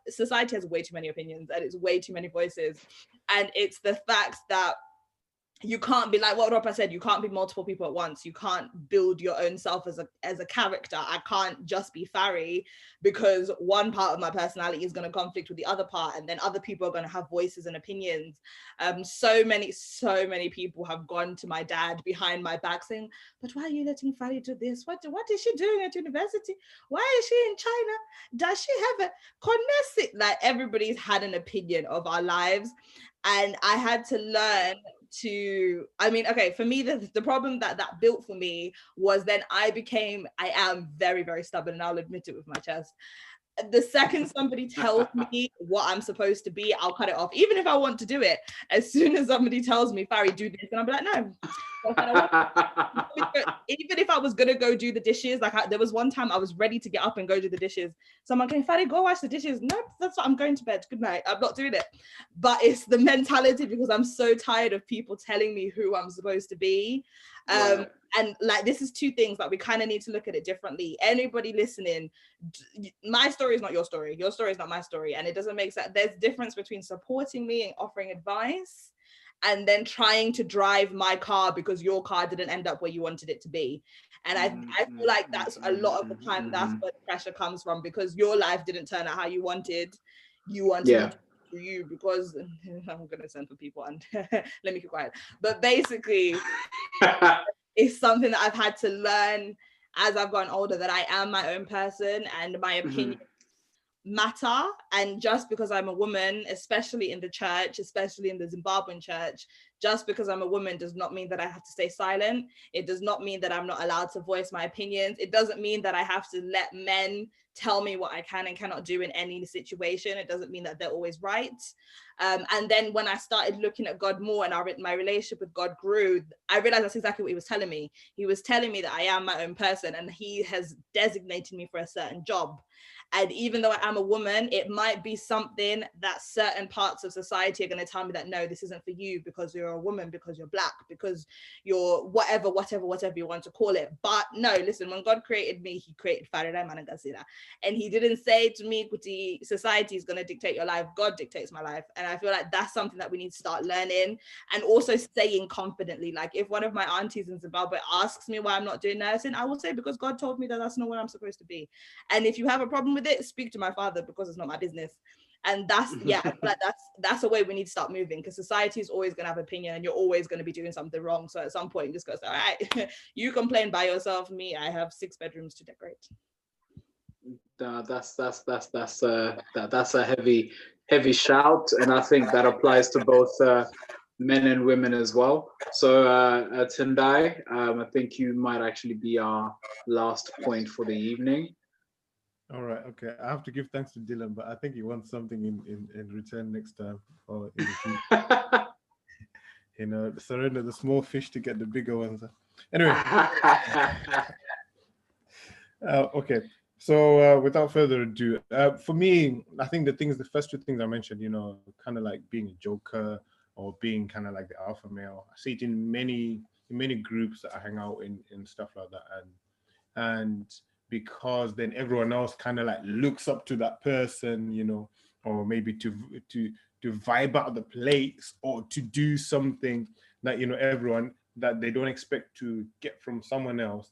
society has way too many opinions and it's way too many voices. And it's the fact that you can't be, like what Ropa said, you can't be multiple people at once. You can't build your own self as a character. I can't just be Fari because one part of my personality is going to conflict with the other part, and then other people are going to have voices and opinions. So many people have gone to my dad behind my back saying, but why are you letting Fari do this? What is she doing at university? Why is she in China? Does she have a connect? Like, everybody's had an opinion of our lives, and I had to learn for me, the problem that built for me was then I am very, very stubborn, and I'll admit it with my chest. The second somebody tells me what I'm supposed to be, I'll cut it off, even if I want to do it. As soon as somebody tells me, Fari, do this, and I'll be like, no. Even if I was gonna go do the dishes, there was one time I was ready to get up and go do the dishes. Someone going, Fari, go wash the dishes. No, that's what I'm going to bed. Good night. I'm not doing it. But it's the mentality, because I'm so tired of people telling me who I'm supposed to be. And like, this is two things that we kind of need to look at it differently. Anybody listening, my story is not your story. Your story is not my story. And it doesn't make sense. There's difference between supporting me and offering advice and then trying to drive my car because your car didn't end up where you wanted it to be. And I feel like that's a lot of the time, that's where the pressure comes from, because your life didn't turn out how you wanted. You wanted to you, because I'm going to send for people and let me keep quiet. But basically, it's something that I've had to learn as I've gotten older, that I am my own person and my opinion matter. And just because I'm a woman, especially in the church, especially in the Zimbabwean church, just because I'm a woman does not mean that I have to stay silent. It does not mean that I'm not allowed to voice my opinions. It doesn't mean that I have to let men tell me what I can and cannot do in any situation. It doesn't mean that they're always right. And then when I started looking at God more and my relationship with God grew, I realized that's exactly what he was telling me. He was telling me that I am my own person and he has designated me for a certain job. And even though I am a woman, it might be something that certain parts of society are going to tell me that, no, this isn't for you because you're a woman, because you're black, because you're whatever you want to call it. But no, listen, when God created me, he created Fari and he didn't say to me, Kuti, society is going to dictate your life. God dictates my life. And I feel like that's something that we need to start learning, and also saying confidently. Like if one of my aunties in Zimbabwe asks me why I'm not doing nursing, I will say because God told me that that's not where I'm supposed to be. And if you have a problem with it, speak to my father, because it's not my business. And that's, yeah, I feel like that's the way we need to start moving, because society is always going to have opinion and you're always going to be doing something wrong. So at some point, just goes, all right, you complain by yourself, me, I have 6 bedrooms to decorate. That's a heavy shout, and I think that applies to both men and women as well. So Tendai, I think you might actually be our last point for the evening. All right, okay. I have to give thanks to Dylon, but I think he wants something in return next time, or in the future. You know, surrender the small fish to get the bigger ones. Anyway. Okay. So without further ado, for me, I think the first 2 things I mentioned, you know, kind of like being a joker or being kind of like the alpha male. I see it in many groups that I hang out in stuff like that, and because then everyone else kind of like looks up to that person, you know, or maybe to vibe out the place or to do something that, you know, everyone that they don't expect to get from someone else.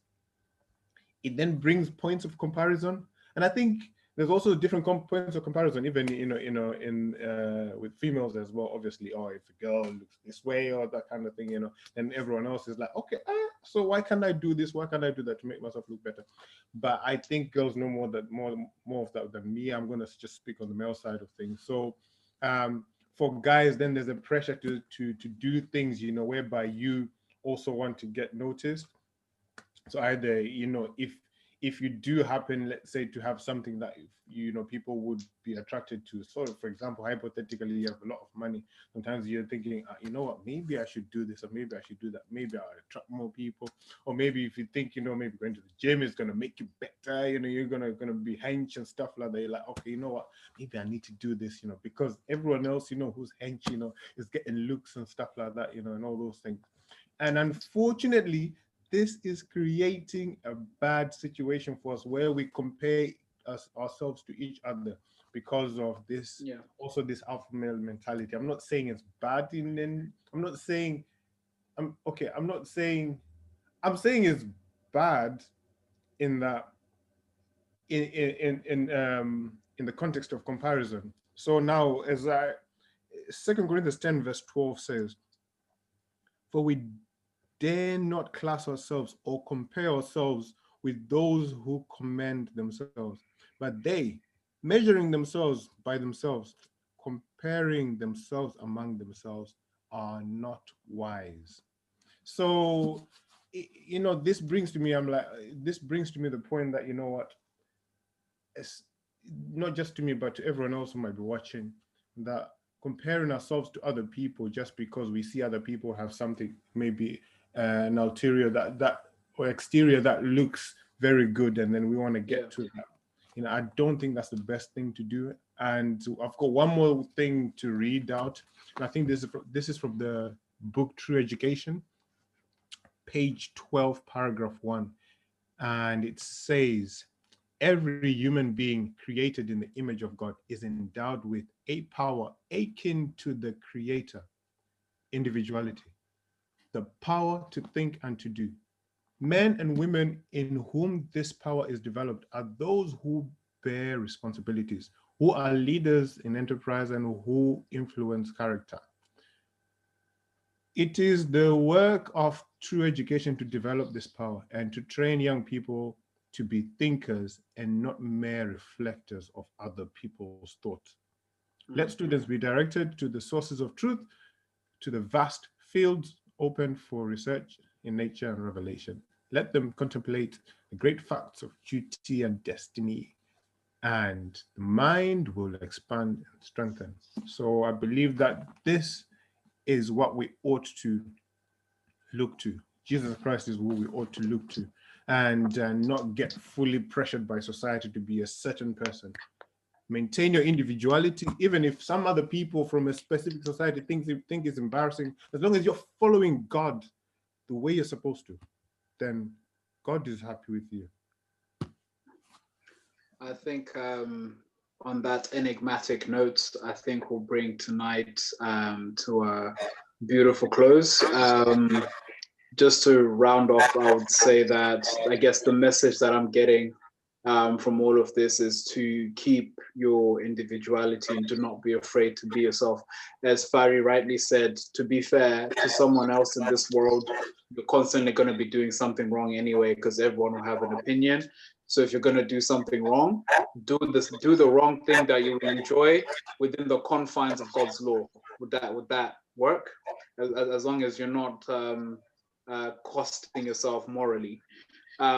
It then brings points of comparison, and I think there's also different points of comparison, even in with females as well. Obviously, oh, if a girl looks this way or that kind of thing, you know, then everyone else is like, okay, so why can't I do this? Why can't I do that to make myself look better? But I think girls know more of that than me. I'm gonna just speak on the male side of things. So, for guys, then there's a pressure to do things, you know, whereby you also want to get noticed. So either, you know, if you do happen, let's say, to have something that, you know, people would be attracted to. So for example, hypothetically, you have a lot of money. Sometimes you're thinking, you know what, maybe I should do this, or maybe I should do that. Maybe I'll attract more people. Or maybe if you think, you know, maybe going to the gym is going to make you better, you know, you're going to be hench and stuff like that. You're like, okay, you know what, maybe I need to do this, you know, because everyone else, you know, who's hench, you know, is getting looks and stuff like that, you know, and all those things. And unfortunately, this is creating a bad situation for us where we compare ourselves to each other because of this, also this alpha male mentality. I'm not saying it's bad I'm saying it's bad in that in the context of comparison. So now, as 2 Corinthians 10 verse 12 says, for we dare not class ourselves or compare ourselves with those who commend themselves, but they, measuring themselves by themselves, comparing themselves among themselves, are not wise. So, you know, this brings to me the point that, you know what, it's not just to me, but to everyone else who might be watching, that comparing ourselves to other people just because we see other people have something, maybe an ulterior or exterior that looks very good, and then we want to get to that. You know, I don't think that's the best thing to do. And I've got one more thing to read out, and I think this is from the book True Education, page 12, paragraph 1, and it says, every human being created in the image of God is endowed with a power akin to the Creator, individuality, the power to think and to do. Men and women in whom this power is developed are those who bear responsibilities, who are leaders in enterprise, and who influence character. It is the work of true education to develop this power and to train young people to be thinkers and not mere reflectors of other people's thoughts. Let students be directed to the sources of truth, to the vast fields open for research in nature and revelation. Let them contemplate the great facts of duty and destiny, and the mind will expand and strengthen. So I believe that this is what we ought to look to. Jesus Christ is what we ought to look to. and not get fully pressured by society to be a certain person. Maintain your individuality, even if some other people from a specific society think it's embarrassing. As long as you're following God the way you're supposed to, then God is happy with you. I think on that enigmatic note, I think we'll bring tonight to a beautiful close. Just to round off, I would say that I guess the message that I'm getting from all of this is to keep your individuality and do not be afraid to be yourself. As Fari rightly said, to be fair to someone else in this world, you're constantly going to be doing something wrong anyway, because everyone will have an opinion. So if you're going to do something wrong, do the wrong thing that you will enjoy within the confines of God's law. Would that work? As long as you're not costing yourself morally.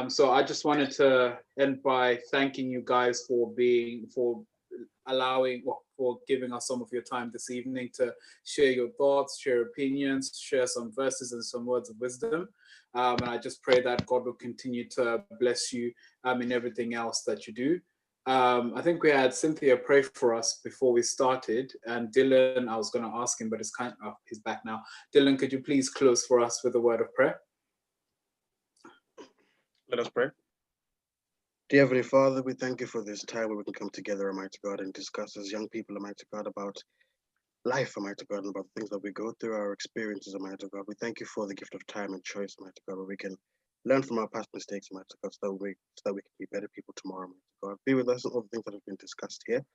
So I just wanted to end by thanking you guys for giving us some of your time this evening to share your thoughts, share opinions, share some verses and some words of wisdom. And I just pray that God will continue to bless you in everything else that you do. I think we had Cynthia pray for us before we started, and Dylon, I was going to ask him, but he's back now. Dylon, could you please close for us with a word of prayer? Let us pray. Dear Heavenly Father, we thank you for this time where we can come together, Almighty God, and discuss as young people, Almighty God, about life, Almighty God, and about the things that we go through, our experiences, Almighty God. We thank you for the gift of time and choice, Almighty God, where we can learn from our past mistakes, Almighty God, so that we can be better people tomorrow, Almighty God. Be with us in all the things that have been discussed here.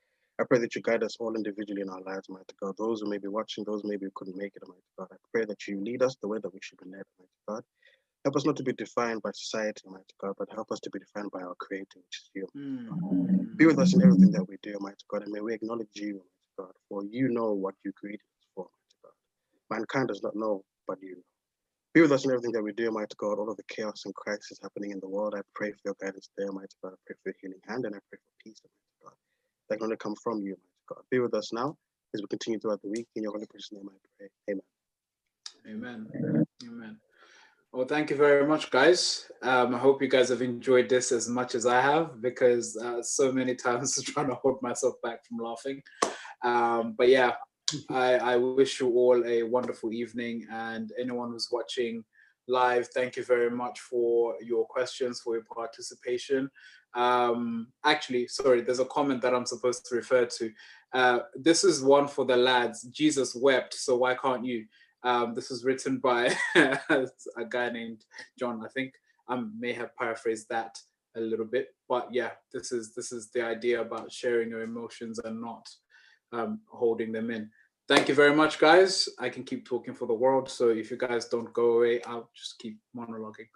I pray that you guide us all individually in our lives, Almighty God. Those who may be watching, those maybe who couldn't make it, Almighty God. I pray that you lead us the way that we should be led, Almighty God. Help us not to be defined by society, Almighty God, but help us to be defined by our Creator, which is you. Be with us in everything that we do, Almighty God, and may we acknowledge you, Almighty God, for you know what you created us for, Almighty God. Mankind does not know, but you know. Be with us in everything that we do, Almighty God, all of the chaos and crisis happening in the world. I pray for your guidance there, Almighty God. I pray for your healing hand, and I pray for peace, Almighty God, that can only come from you, Almighty God. Be with us now as we continue throughout the week. In your holy precious name, I pray. Amen. Amen. Amen. Well, thank you very much, guys. I hope you guys have enjoyed this as much as I have, because so many times I'm trying to hold myself back from laughing. But yeah, I wish you all a wonderful evening, and anyone who's watching live, thank you very much for your questions, for your participation. Actually, sorry, there's a comment that I'm supposed to refer to. This is one for the lads. Jesus wept, so why can't you? This was written by a guy named John, I think. I may have paraphrased that a little bit, but yeah, this is the idea about sharing your emotions and not holding them in. Thank you very much, guys. I can keep talking for the world, so if you guys don't go away, I'll just keep monologuing.